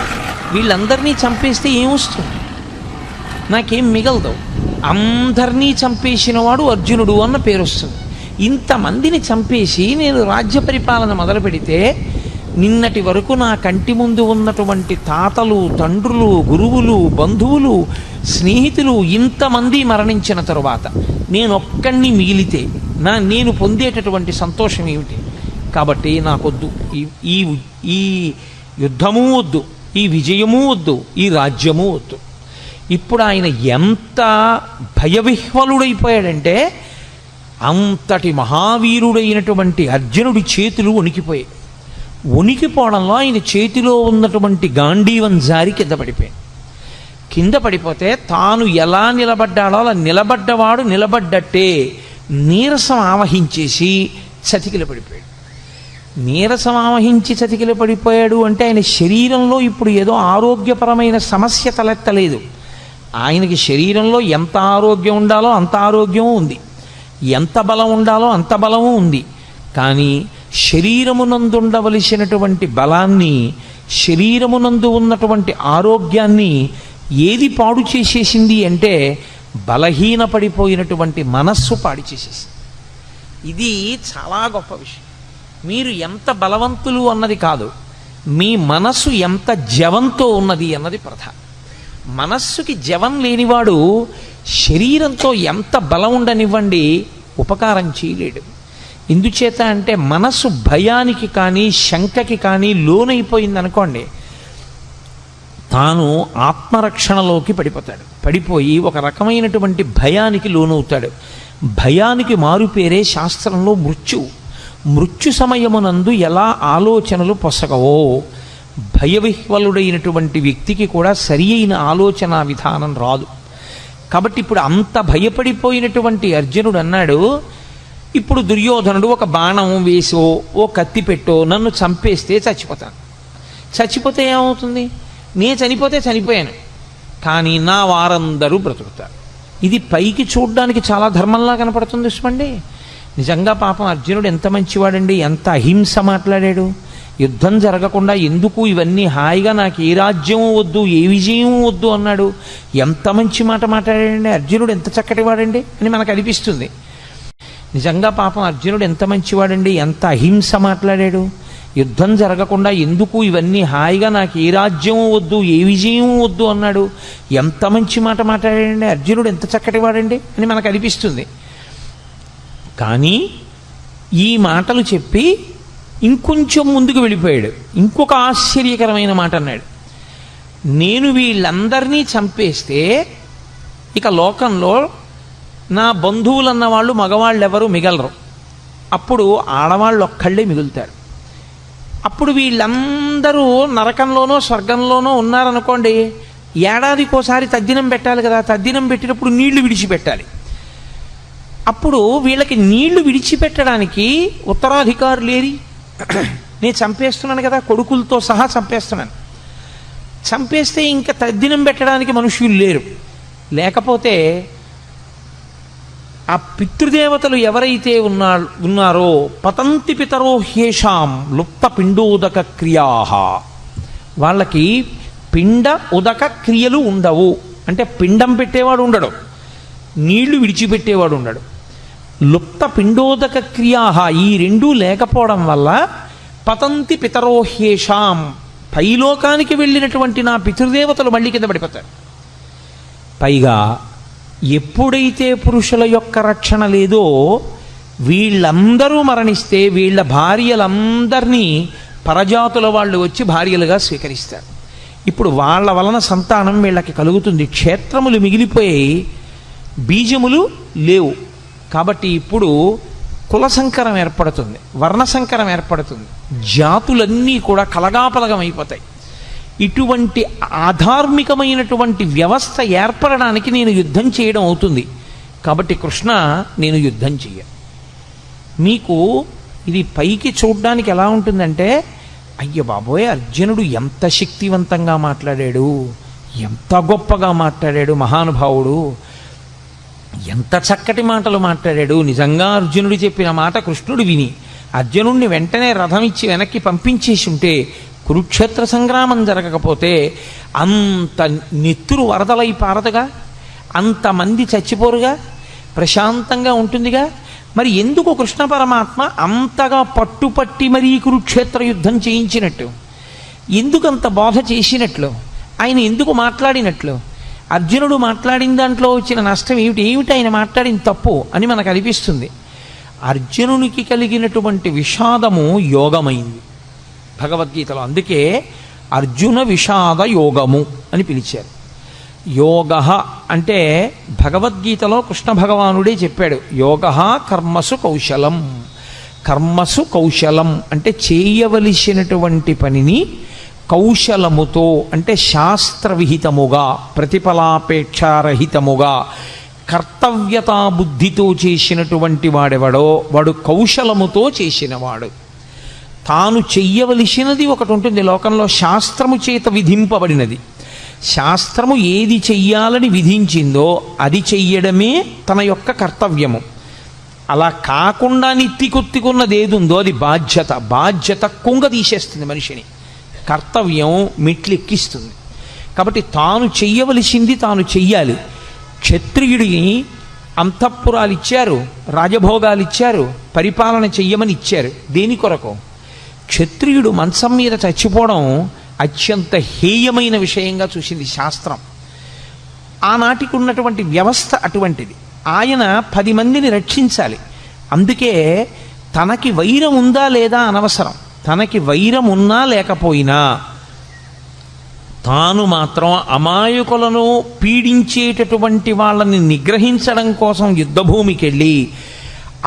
వీళ్ళందరినీ చంపేస్తే ఏమొస్తుంది? నాకేం మిగలదు. అందరినీ చంపేసిన వాడు అర్జునుడు అన్న పేరు వస్తుంది. ఇంతమందిని చంపేసి నేను రాజ్య పరిపాలన మొదలు పెడితే నిన్నటి వరకు నా కంటి ముందు ఉన్నటువంటి తాతలు, తండ్రులు, గురువులు, బంధువులు, స్నేహితులు ఇంతమంది మరణించిన తరువాత నేను ఒక్కడిని మిగిలితే నేను పొందేటటువంటి సంతోషం ఏమిటి? కాబట్టి నాకొద్దు ఈ ఈ యుద్ధము వద్దు, ఈ విజయము వద్దు, ఈ రాజ్యము వద్దు. ఇప్పుడు ఆయన ఎంత భయవిహ్వలుడైపోయాడంటే అంతటి మహావీరుడైనటువంటి అర్జునుడి చేతులు వణికిపోయాయి. వణికిపోవడంలో ఆయన చేతిలో ఉన్నటువంటి గాంధీవం జారి కింద పడిపోయాడు. కింద పడిపోతే తాను ఎలా నిలబడ్డాడో అలా నిలబడ్డవాడు నిలబడ్డట్టే నీరసం ఆవహించేసి చతికిల పడిపోయాడు. నీరసం ఆవహించి చతికిల పడిపోయాడు అంటే ఆయన శరీరంలో ఇప్పుడు ఏదో ఆరోగ్యపరమైన సమస్య తలెత్తలేదు. ఆయనకి శరీరంలో ఎంత ఆరోగ్యం ఉండాలో అంత ఆరోగ్యం ఉంది, ఎంత బలం ఉండాలో అంత బలము ఉంది. కానీ శరీరమునందు ఉండవలసినటువంటి బలాన్ని, శరీరమునందు ఉన్నటువంటి ఆరోగ్యాన్ని ఏది పాడు చేసేసింది అంటే బలహీనపడిపోయినటువంటి మనస్సు పాడు చేసేసింది. ఇది చాలా గొప్ప విషయం. మీరు ఎంత బలవంతులు అన్నది కాదు, మీ మనస్సు ఎంత జవంతో ఉన్నది అన్నది ప్రధానం. మనస్సుకి జవం లేనివాడు శరీరంతో ఎంత బలం ఉండనివ్వండి ఉపకారం చేయలేడు. ఎందుచేత అంటే మనస్సు భయానికి కానీ శంకకి కానీ లోనైపోయింది అనుకోండి, తాను ఆత్మరక్షణలోకి పడిపోయి ఒక రకమైనటువంటి భయానికి లోనవుతాడు. భయానికి మారుపేరే శాస్త్రంలో మృత్యు సమయమునందు ఎలా ఆలోచనలు పొసగవో భయవిహ్వలుడైనటువంటి వ్యక్తికి కూడా సరి అయిన ఆలోచన విధానం రాదు. కాబట్టి ఇప్పుడు అంత భయపడిపోయినటువంటి అర్జునుడు అన్నాడు, ఇప్పుడు దుర్యోధనుడు ఒక బాణం వేసో ఓ కత్తి పెట్టో నన్ను చంపేస్తే చచ్చిపోతాను. చచ్చిపోతే ఏమవుతుంది? నేను చనిపోతే చనిపోయాను, కానీ నా వారందరూ బ్రతుకుతారు. ఇది పైకి చూడ్డానికి చాలా ధర్మంలా కనపడుతుంది చూసుకోండి. నిజంగా పాపం అర్జునుడు ఎంత మంచివాడండి, ఎంత అహింస మాట్లాడాడు. యుద్ధం జరగకుండా ఎందుకు ఇవన్నీ హాయిగా నాకు ఏ రాజ్యం వద్దు ఏ విజయం వద్దు అన్నాడు. ఎంత మంచి మాట మాట్లాడాడండి అర్జునుడు, ఎంత చక్కటి వాడండి అని మనకు అనిపిస్తుంది. నిజంగా పాపం అర్జునుడు ఎంత మంచివాడండి, ఎంత అహింస మాట్లాడాడు. యుద్ధం జరగకుండా ఎందుకు ఇవన్నీ హాయిగా నాకు ఏ రాజ్యం వద్దు ఏ విజయం వద్దు అన్నాడు. ఎంత మంచి మాట మాట్లాడాడండి అర్జునుడు, ఎంత చక్కటి వాడండి అని మనకు అనిపిస్తుంది. కానీ ఈ మాటలు చెప్పి ఇంకొంచెం ముందుకు వెళ్ళిపోయాడు. ఇంకొక ఆశ్చర్యకరమైన మాట అన్నాడు, నేను వీళ్ళందరినీ చంపేస్తే ఇక లోకంలో నా బంధువులన్న వాళ్ళు మగవాళ్ళు ఎవరు మిగలరు, అప్పుడు ఆడవాళ్ళు ఒక్కళ్ళే మిగులుతారు. అప్పుడు వీళ్ళందరూ నరకంలోనో స్వర్గంలోనో ఉన్నారనుకోండి, ఏడాదికోసారి తద్దినం పెట్టాలి కదా, తద్దినం పెట్టినప్పుడు నీళ్లు విడిచిపెట్టాలి. అప్పుడు వీళ్ళకి నీళ్లు విడిచిపెట్టడానికి ఉత్తరాధికారులు లేరి, నేను చంపేస్తున్నాను కదా, కొడుకులతో సహా చంపేస్తున్నాను. చంపేస్తే ఇంకా తద్దినం పెట్టడానికి మనుష్యులు లేరు. లేకపోతే ఆ పితృదేవతలు ఎవరైతే ఉన్నారో పతంతి పితరో హ్యేషాం లుప్త పిండోదక క్రియా, వాళ్ళకి పిండ ఉదక క్రియలు ఉండవు. అంటే పిండం పెట్టేవాడు ఉండడు, నీళ్లు విడిచిపెట్టేవాడు ఉండడు. లుప్త పిండోదక క్రియా, ఈ రెండూ లేకపోవడం వల్ల పతంతి పితరో హ్యేషాం, పైలోకానికి వెళ్ళినటువంటి నా పితృదేవతలు మళ్ళీ కింద పడిపోతారు. పైగా ఎప్పుడైతే పురుషుల యొక్క రక్షణ లేదో వీళ్ళందరూ మరణిస్తే వీళ్ళ భార్యలందరినీ పరజాతుల వాళ్ళు వచ్చి భార్యలుగా స్వీకరిస్తారు. ఇప్పుడు వాళ్ళ వలన సంతానం వీళ్ళకి కలుగుతుంది. క్షేత్రములు మిగిలిపోయి బీజములు లేవు. కాబట్టి ఇప్పుడు కుల సంకరం ఏర్పడుతుంది, వర్ణ సంకరం ఏర్పడుతుంది, జాతులన్నీ కూడా కలగాపలగం అయిపోతాయి. ఇటువంటి ఆధార్మికమైనటువంటి వ్యవస్థ ఏర్పడడానికి నేను యుద్ధం చేయడం అవుతుంది. కాబట్టి కృష్ణ నేను యుద్ధం చెయ్య. మీకు ఇది పైకి చూడ్డానికి ఎలా ఉంటుందంటే, అయ్య బాబోయ్ అర్జునుడు ఎంత శక్తివంతంగా మాట్లాడాడు, ఎంత గొప్పగా మాట్లాడాడు మహానుభావుడు, ఎంత చక్కటి మాటలు మాట్లాడాడు. నిజంగా అర్జునుడు చెప్పిన మాట కృష్ణుడు విని అర్జునుడిని వెంటనే రథం ఇచ్చి వెనక్కి పంపించేసి ఉంటే కురుక్షేత్ర సంగ్రామం జరగకపోతే అంత నెత్తురు వరదలై పారదుగా, అంతమంది చచ్చిపోరుగా, ప్రశాంతంగా ఉంటుందిగా. మరి ఎందుకు కృష్ణ పరమాత్మ అంతగా పట్టుపట్టి మరీ కురుక్షేత్ర యుద్ధం చేయించినట్టు, ఎందుకంత బోధ చేసినట్లు, ఆయన ఎందుకు మాట్లాడినట్లు? అర్జునుడు మాట్లాడిన దాంట్లో వచ్చిన నష్టం ఏమిటి ఆయన మాట్లాడిన తప్పు అని మనకు అనిపిస్తుంది. అర్జునునికి కలిగినటువంటి విషాదము యోగమైంది భగవద్గీతలో. అందుకే అర్జున విషాద యోగము అని పిలిచారు. యోగ అంటే భగవద్గీతలో కృష్ణ భగవానుడే చెప్పాడు, యోగ కర్మసు కౌశలం. కర్మసు కౌశలం అంటే చేయవలసినటువంటి పనిని కౌశలముతో, అంటే శాస్త్రవిహితముగా, ప్రతిఫలాపేక్షారహితముగా, కర్తవ్యతా బుద్ధితో చేసినటువంటి వాడెవడో వాడు కౌశలముతో చేసినవాడు. తాను చెయ్యవలసినది ఒకటి ఉంటుంది లోకంలో, శాస్త్రము చేత విధింపబడినది. శాస్త్రము ఏది చెయ్యాలని విధించిందో అది చెయ్యడమే తన యొక్క కర్తవ్యము. అలా కాకుండా నెత్తికొత్తికున్నది ఏది ఉందో అది బాధ్యత. బాధ్యత కుంగ తీసేస్తుంది మనిషిని, కర్తవ్యం మెట్లెక్కిస్తుంది. కాబట్టి తాను చెయ్యవలసింది తాను చెయ్యాలి. క్షత్రియుడిని అంతఃపురాలు ఇచ్చారు, రాజభోగాలు ఇచ్చారు, పరిపాలన చెయ్యమని ఇచ్చారు. దేని కొరకు? క్షత్రియుడు మంచం మీద చచ్చిపోవడం అత్యంత హేయమైన విషయంగా చూసింది శాస్త్రం. ఆనాటికి ఉన్నటువంటి వ్యవస్థ అటువంటిది. ఆయన 10 మందిని రక్షించాలి. అందుకే తనకి వైరం ఉందా లేదా అనవసరం, తనకి వైరం ఉన్నా లేకపోయినా తాను మాత్రం అమాయకులను పీడించేటటువంటి వాళ్ళని నిగ్రహించడం కోసం యుద్ధభూమికి వెళ్ళి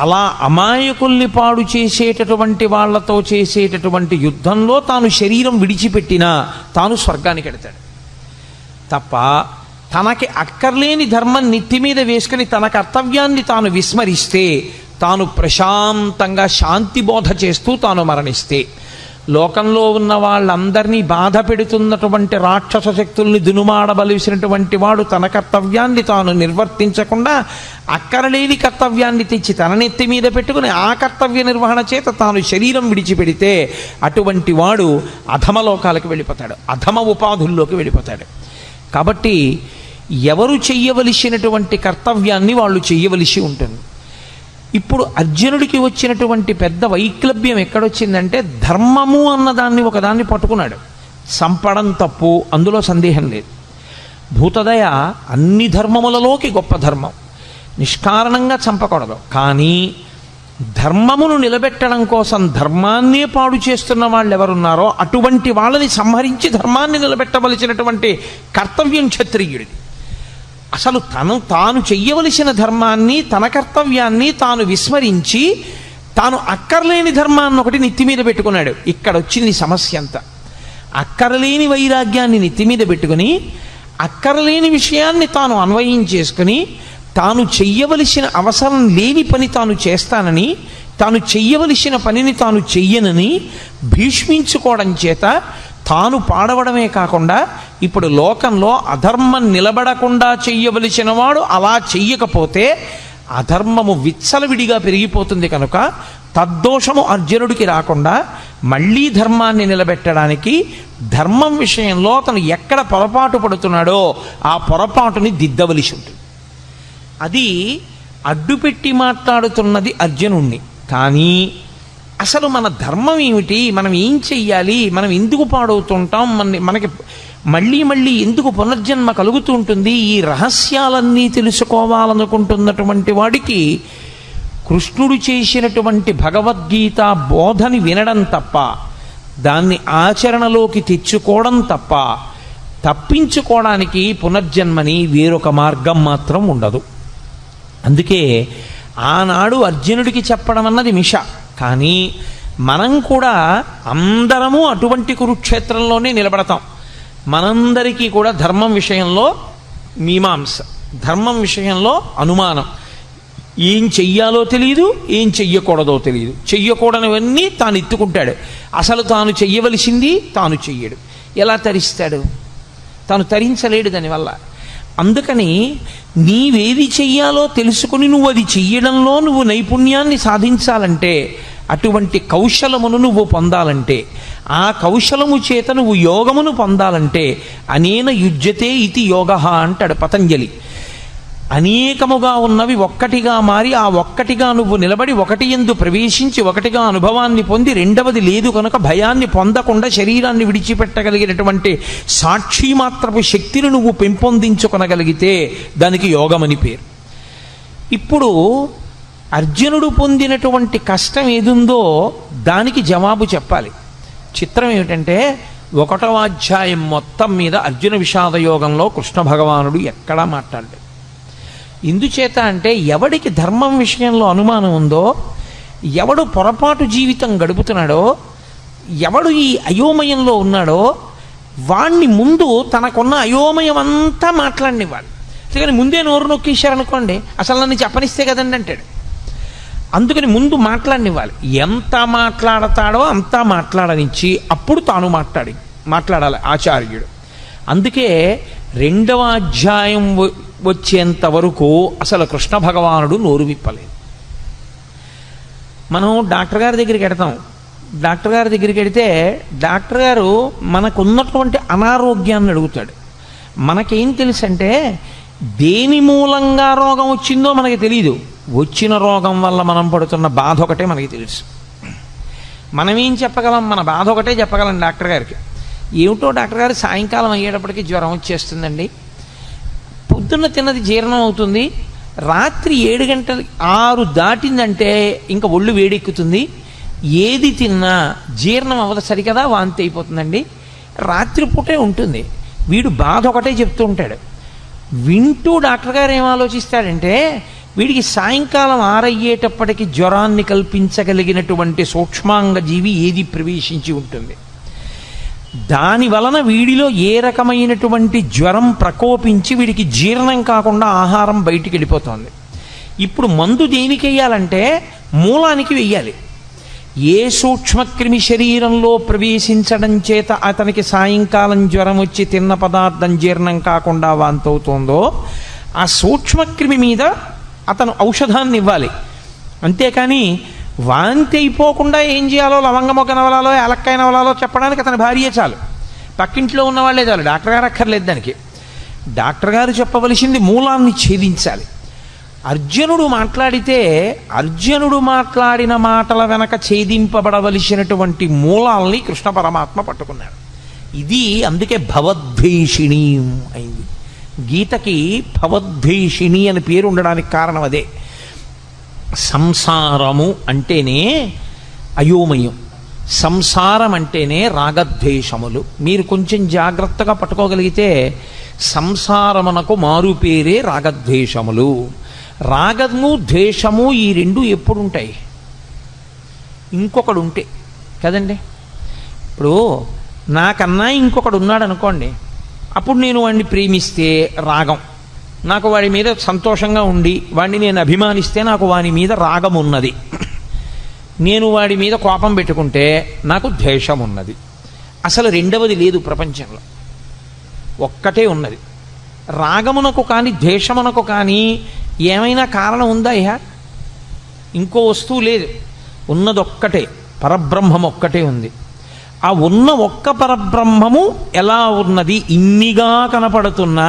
అలా అమాయకుల్ని పాడు చేసేటటువంటి వాళ్లతో చేసేటటువంటి యుద్ధంలో తాను శరీరం విడిచిపెట్టినా తాను స్వర్గానికి వెడతాడు తప్ప తనకి అక్కర్లేని ధర్మం నెత్తి మీద వేసుకుని తన కర్తవ్యాన్ని తాను విస్మరిస్తే, తాను ప్రశాంతంగా శాంతి బోధ చేస్తూ తాను మరణిస్తే, లోకంలో ఉన్న వాళ్ళందరినీ బాధ పెడుతున్నటువంటి రాక్షస శక్తుల్ని దునుమాడవలసినటువంటి వాడు తన కర్తవ్యాన్ని తాను నిర్వర్తించకుండా అక్కరలేని కర్తవ్యాన్ని తెచ్చి తన నెత్తి మీద పెట్టుకుని ఆ కర్తవ్య నిర్వహణ చేత తాను శరీరం విడిచిపెడితే అటువంటి వాడు అధమలోకాలకు వెళ్ళిపోతాడు, అధమ ఉపాధుల్లోకి వెళ్ళిపోతాడు. కాబట్టి ఎవరు చెయ్యవలసినటువంటి కర్తవ్యాన్ని వాళ్ళు చెయ్యవలసి ఉంటుంది. ఇప్పుడు అర్జునుడికి వచ్చినటువంటి పెద్ద వైక్లభ్యం ఎక్కడొచ్చిందంటే, ధర్మము అన్నదాన్ని ఒకదాన్ని పట్టుకున్నాడు. చంపడం తప్పు, అందులో సందేహం లేదు. భూతదయ అన్ని ధర్మములలోకి గొప్ప ధర్మం, నిష్కారణంగా చంపకూడదు. కానీ ధర్మమును నిలబెట్టడం కోసం ధర్మాన్నే పాడు చేస్తున్న వాళ్ళు ఎవరున్నారో అటువంటి వాళ్ళని సంహరించి ధర్మాన్ని నిలబెట్టవలసినటువంటి కర్తవ్యం క్షత్రియుడిది. అసలు తాను చెయ్యవలసిన ధర్మాన్ని, తన కర్తవ్యాన్ని తాను విస్మరించి తాను అక్కర్లేని ధర్మాన్ని ఒకటి నెత్తి మీద పెట్టుకున్నాడు. ఇక్కడ వచ్చింది సమస్య అంతా. అక్కరలేని వైరాగ్యాన్ని నెత్తి మీద పెట్టుకుని అక్కరలేని విషయాన్ని తాను అన్వయం చేసుకుని తాను చెయ్యవలసిన అవసరం లేని పని తాను చేస్తానని, తాను చెయ్యవలసిన పనిని తాను చెయ్యనని భీష్మించుకోవడం చేత తాను పాడవడమే కాకుండా ఇప్పుడు లోకంలో అధర్మం నిలబడకుండా చెయ్యవలసిన వాడు అలా చెయ్యకపోతే అధర్మము విచ్చలవిడిగా పెరిగిపోతుంది. కనుక తద్దోషము అర్జునుడికి రాకుండా మళ్ళీ ధర్మాన్ని నిలబెట్టడానికి ధర్మం విషయంలో తను ఎక్కడ పొరపాటు పడుతున్నాడో ఆ పొరపాటుని దిద్దవలసి ఉంటుంది. అది అడ్డుపెట్టి మాట్లాడుతున్నది అర్జునుణ్ణి. కానీ అసలు మన ధర్మం ఏమిటి, మనం ఏం చెయ్యాలి, మనం ఎందుకు పాడవుతుంటాం, మనకి మళ్ళీ మళ్ళీ ఎందుకు పునర్జన్మ కలుగుతూ ఉంటుంది, ఈ రహస్యాలన్నీ తెలుసుకోవాలనుకుంటున్నటువంటి వాడికి కృష్ణుడు చేసినటువంటి భగవద్గీత బోధని వినడం తప్ప, దాన్ని ఆచరణలోకి తెచ్చుకోవడం తప్ప తప్పించుకోవడానికి పునర్జన్మని వేరొక మార్గం మాత్రం ఉండదు. అందుకే ఆనాడు అర్జునుడికి చెప్పడం అన్నది మిష. కానీ మనం కూడా అందరము అటువంటి కురుక్షేత్రంలోనే నిలబడతాం. మనందరికీ కూడా ధర్మం విషయంలో మీమాంస, ధర్మం విషయంలో అనుమానం, ఏం చెయ్యాలో తెలియదు, ఏం చెయ్యకూడదో తెలియదు. చెయ్యకూడనివన్నీ తాను ఎత్తుకుంటాడు, అసలు తాను చెయ్యవలసింది తాను చెయ్యడు. ఎలా తరిస్తాడు? తాను తరించలేడు దానివల్ల. అందుకని నీవేది చెయ్యాలో తెలుసుకుని నువ్వు అది చెయ్యడంలో నువ్వు నైపుణ్యాన్ని సాధించాలంటే, అటువంటి కౌశలమును నువ్వు పొందాలంటే, ఆ కౌశలము చేత నువ్వు యోగమును పొందాలంటే అనేన యుజ్యతే ఇది యోగ అంటాడు పతంజలి. అనేకముగా ఉన్నవి ఒక్కటిగా మారి ఆ ఒక్కటిగా నువ్వు నిలబడి ఒకటి యందు ప్రవేశించి ఒకటిగా అనుభవాన్ని పొంది రెండవది లేదు కనుక భయాన్ని పొందకుండా శరీరాన్ని విడిచిపెట్టగలిగినటువంటి సాక్షి మాత్రపు శక్తిని నువ్వు పెంపొందించుకొనగలిగితే దానికి యోగమని పేరు. ఇప్పుడు అర్జునుడు పొందినటువంటి కష్టం ఏదుందో దానికి జవాబు చెప్పాలి. చిత్రం ఏమిటంటే 1వ అధ్యాయం మొత్తం మీద అర్జున విషాద యోగంలో కృష్ణ భగవానుడు ఎక్కడా మాట్లాడలేదు. ఎందుచేత అంటే ఎవడికి ధర్మం విషయంలో అనుమానం ఉందో, ఎవడు పొరపాటు జీవితం గడుపుతున్నాడో, ఎవడు ఈ అయోమయంలో ఉన్నాడో వాణ్ణి ముందు తనకున్న అయోమయం అంతా మాట్లాడినివ్వాలి. అందుకని ముందే నోరు నొక్కేశారనుకోండి, అసలు నన్ను చెప్పనిస్తే కదండి అంటాడు. అందుకని ముందు మాట్లాడినివ్వాలి. ఎంత మాట్లాడతాడో అంతా మాట్లాడనిచ్చి అప్పుడు తాను మాట్లాడాలి ఆచార్యుడు. అందుకే 2వ అధ్యాయం వచ్చేంత వరకు అసలు కృష్ణ భగవానుడు నోరు విప్పలేదు. మనం డాక్టర్ గారి దగ్గరికి వెడతాం. డాక్టర్ గారి దగ్గరికి వెడితే డాక్టర్ గారు మనకున్నటువంటి అనారోగ్యాన్ని అడుగుతాడు. మనకేం తెలుసు అంటే దేని మూలంగా రోగం వచ్చిందో మనకి తెలియదు, వచ్చిన రోగం వల్ల మనం పడుతున్న బాధ ఒకటే మనకి తెలుసు. మనమేం చెప్పగలం? మన బాధ ఒకటే చెప్పగలం డాక్టర్ గారికి. ఏమిటో డాక్టర్ గారు సాయంకాలం అయ్యేటప్పటికి జ్వరం వచ్చేస్తుందండి, పొద్దున్న తిన్నది జీర్ణం అవుతుంది, రాత్రి 7 గంటలు 6 దాటిందంటే ఇంకా ఒళ్ళు వేడెక్కుతుంది, ఏది తిన్నా జీర్ణం అవ్వదు సరికదా, వాంతి అయిపోతుందండి, రాత్రిపూటే ఉంటుంది, వీడు బాధ ఒకటే చెప్తూ ఉంటాడు. వింటూ డాక్టర్ గారు ఏం ఆలోచిస్తాడంటే, వీడికి సాయంకాలం 6 అయ్యేటప్పటికి జ్వరాన్ని కల్పించగలిగినటువంటి సూక్ష్మాంగ జీవి ఏది ప్రవేశించి ఉంటుంది, దాని వలన వీడిలో ఏ రకమైనటువంటి జ్వరం ప్రకోపించి వీడికి జీర్ణం కాకుండా ఆహారం బయటికి వెళ్ళిపోతుంది. ఇప్పుడు మందు దేనికి వెయ్యాలంటే మూలానికి వెయ్యాలి. ఏ సూక్ష్మక్రిమి శరీరంలో ప్రవేశించడం చేత అతనికి సాయంకాలం జ్వరం వచ్చి తిన్న పదార్థం జీర్ణం కాకుండా వాంతవుతోందో ఆ సూక్ష్మక్రిమి మీద అతను ఔషధాన్ని ఇవ్వాలి. అంతేకాని వాంతి అయిపోకుండా ఏం చేయాలో లవంగమొగ్గ నవలాలో ఏలక్కాయ నవలాలో చెప్పడానికి అతని భార్యే చాలు, పక్కింట్లో ఉన్న వాళ్ళే చాలు, డాక్టర్ గారు అక్కర్లేదు దానికి. డాక్టర్ గారు చెప్పవలసింది మూలాన్ని ఛేదించాలి. అర్జునుడు మాట్లాడితే అర్జునుడు మాట్లాడిన మాటల వెనక ఛేదింపబడవలసినటువంటి మూలాల్ని కృష్ణ పరమాత్మ పట్టుకున్నాడు. ఇది అందుకే భవద్భీషిణి అయింది. గీతకి భవద్భీషిణి అని పేరు ఉండడానికి కారణం అదే. సంసారము అంటేనే అయోమయం, సంసారం అంటేనే రాగద్వేషములు. మీరు కొంచెం జాగ్రత్తగా పట్టుకోగలిగితే సంసారమునకు మారు పేరే రాగద్వేషములు. రాగము ద్వేషము ఈ రెండు ఎప్పుడు ఉంటాయి? ఇంకొకడు ఉంటే కదండి. ఇప్పుడు నాకన్నా ఇంకొకడు ఉన్నాడు అనుకోండి, అప్పుడు నేను వాడిని ప్రేమిస్తే రాగం, నాకు వాడి మీద సంతోషంగా ఉండి వాడిని నేను అభిమానిస్తే నాకు వాడి మీద రాగం ఉన్నది. నేను వాడి మీద కోపం పెట్టుకుంటే నాకు ద్వేషం ఉన్నది. అసలు రెండవది లేదు ప్రపంచంలో, ఒక్కటే ఉన్నది. రాగమునకు కానీ ద్వేషమునకు కానీ ఏమైనా కారణం ఉందా? ఇంకో వస్తువు లేదు, ఉన్నదొక్కటే, పరబ్రహ్మం ఒక్కటే ఉంది. ఆ ఉన్న ఒక్క పరబ్రహ్మము ఎలా ఉన్నది? ఇన్నిగా కనపడుతున్నా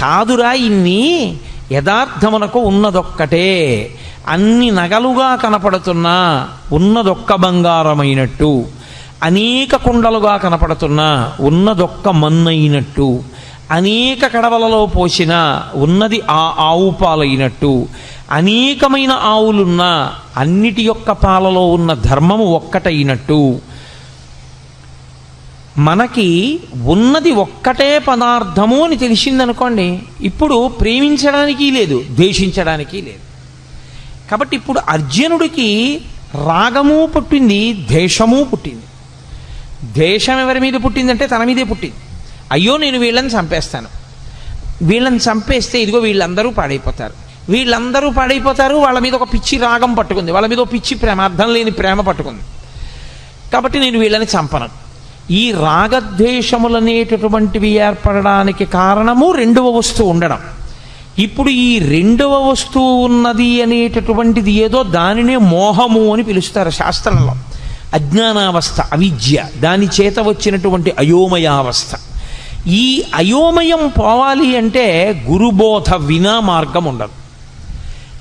కాదురా, ఇన్ని యథార్థమునకు ఉన్నదొక్కటే. అన్ని నగలుగా కనపడుతున్నా ఉన్నదొక్క బంగారమైనట్టు, అనేక కుండలుగా కనపడుతున్నా ఉన్నదొక్క మన్నైనట్టు, అనేక కడవలలో పోసిన ఉన్నది ఆ ఆవు పాలైనట్టు, అనేకమైన ఆవులున్నా అన్నిటి యొక్క పాలలో ఉన్న ధర్మము ఒక్కటైనట్టు, మనకి ఉన్నది ఒక్కటే పదార్థము అని తెలిసిందనుకోండి, ఇప్పుడు ప్రేమించడానికి లేదు, ద్వేషించడానికి లేదు. కాబట్టి ఇప్పుడు అర్జునుడికి రాగము పుట్టింది, ద్వేషము పుట్టింది. ద్వేషం ఎవరి మీద పుట్టిందంటే తన మీదే పుట్టింది. అయ్యో నేను వీళ్ళని చంపేస్తాను, వీళ్ళని చంపేస్తే ఇదిగో వీళ్ళందరూ పాడైపోతారు, వీళ్ళందరూ పాడైపోతారు, వాళ్ళ మీద ఒక పిచ్చి రాగం పట్టుకుంది, వాళ్ళ మీద ఒక పిచ్చి ప్రేమ, అర్థం లేని ప్రేమ పట్టుకుంది, కాబట్టి నేను వీళ్ళని చంపను. ఈ రాగద్వేషములనేటటువంటివి ఏర్పడడానికి కారణము రెండవ వస్తువు ఉండడం. ఇప్పుడు ఈ రెండవ వస్తువు ఉన్నది అనేటటువంటిది ఏదో, దానినే మోహము అని పిలుస్తారు శాస్త్రంలో. అజ్ఞానావస్థ, అవిద్య, దాని చేత వచ్చినటువంటి అయోమయావస్థ. ఈ అయోమయం పోవాలి అంటే గురుబోధ వినా మార్గం ఉండదు.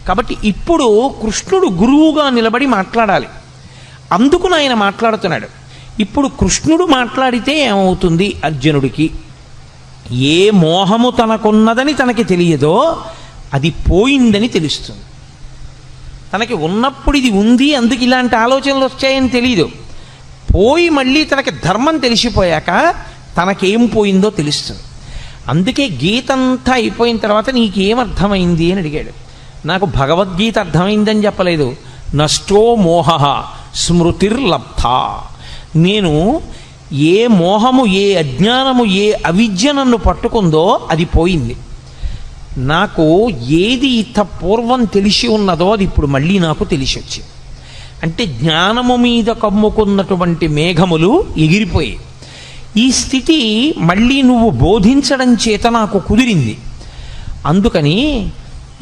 కాబట్టి ఇప్పుడు కృష్ణుడు గురువుగా నిలబడి మాట్లాడాలి. అందుకు ఆయన మాట్లాడుతున్నాడు. ఇప్పుడు కృష్ణుడు మాట్లాడితే ఏమవుతుంది? అర్జునుడికి ఏ మోహము తనకున్నదని తనకి తెలియదో అది పోయిందని తెలుస్తుంది. తనకి ఉన్నప్పుడు ఇది ఉంది, అందుకు ఇలాంటి ఆలోచనలు వచ్చాయని తెలియదు. పోయి మళ్ళీ తనకి ధర్మం తెలిసిపోయాక తనకేం పోయిందో తెలుస్తుంది. అందుకే గీత అంతా అయిపోయిన తర్వాత నీకేమర్థమైంది అని అడిగాడు. నాకు భగవద్గీత అర్థమైందని చెప్పలేదు. నష్టో మోహ స్మృతిర్లబ్ధ. నేను ఏ మోహము, ఏ అజ్ఞానము, ఏ అవిద్య నన్ను పట్టుకుందో అది పోయింది. నాకు ఏది ఇత పూర్వం తెలిసి ఉన్నదో అది ఇప్పుడు మళ్ళీ నాకు తెలిసి వచ్చింది. అంటే జ్ఞానము మీద కమ్ముకున్నటువంటి మేఘములు ఎగిరిపోయి ఈ స్థితి మళ్ళీ నువ్వు బోధించడం చేత నాకు కుదిరింది. అందుకని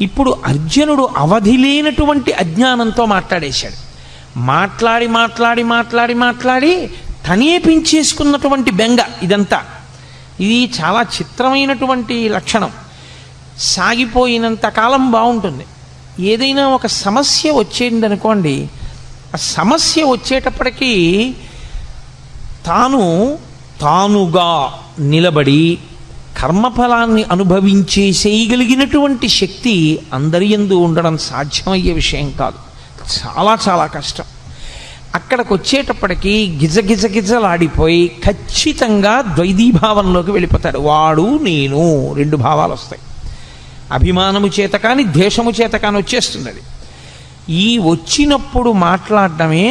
ఇప్పుడు అర్జునుడు అవధి లేనటువంటి అజ్ఞానంతో మాట్లాడేశాడు. మాట్లాడి మాట్లాడి మాట్లాడి మాట్లాడి తనే పెంచేసుకున్నటువంటి బెంగ ఇదంతా. ఇది చాలా చిత్రమైనటువంటి లక్షణం. సాగిపోయినంత కాలం బాగుంటుంది. ఏదైనా ఒక సమస్య వచ్చేసిందనుకోండి, ఆ సమస్య వచ్చేటప్పటికీ తానుగా నిలబడి కర్మఫలాన్ని అనుభవించేసేయగలిగినటువంటి శక్తి అందరి యందు ఉండడం సాధ్యమయ్యే విషయం కాదు. చాలా చాలా కష్టం. అక్కడికి వచ్చేటప్పటికి గిజగిజలాడిపోయి ఖచ్చితంగా ద్వైదీభావంలోకి వెళ్ళిపోతాడు. వాడు నేను రెండు భావాలు వస్తాయి. అభిమానము చేత కానీ ద్వేషము చేత కానీ వచ్చేస్తుంది అది. ఈ వచ్చినప్పుడు మాట్లాడటమే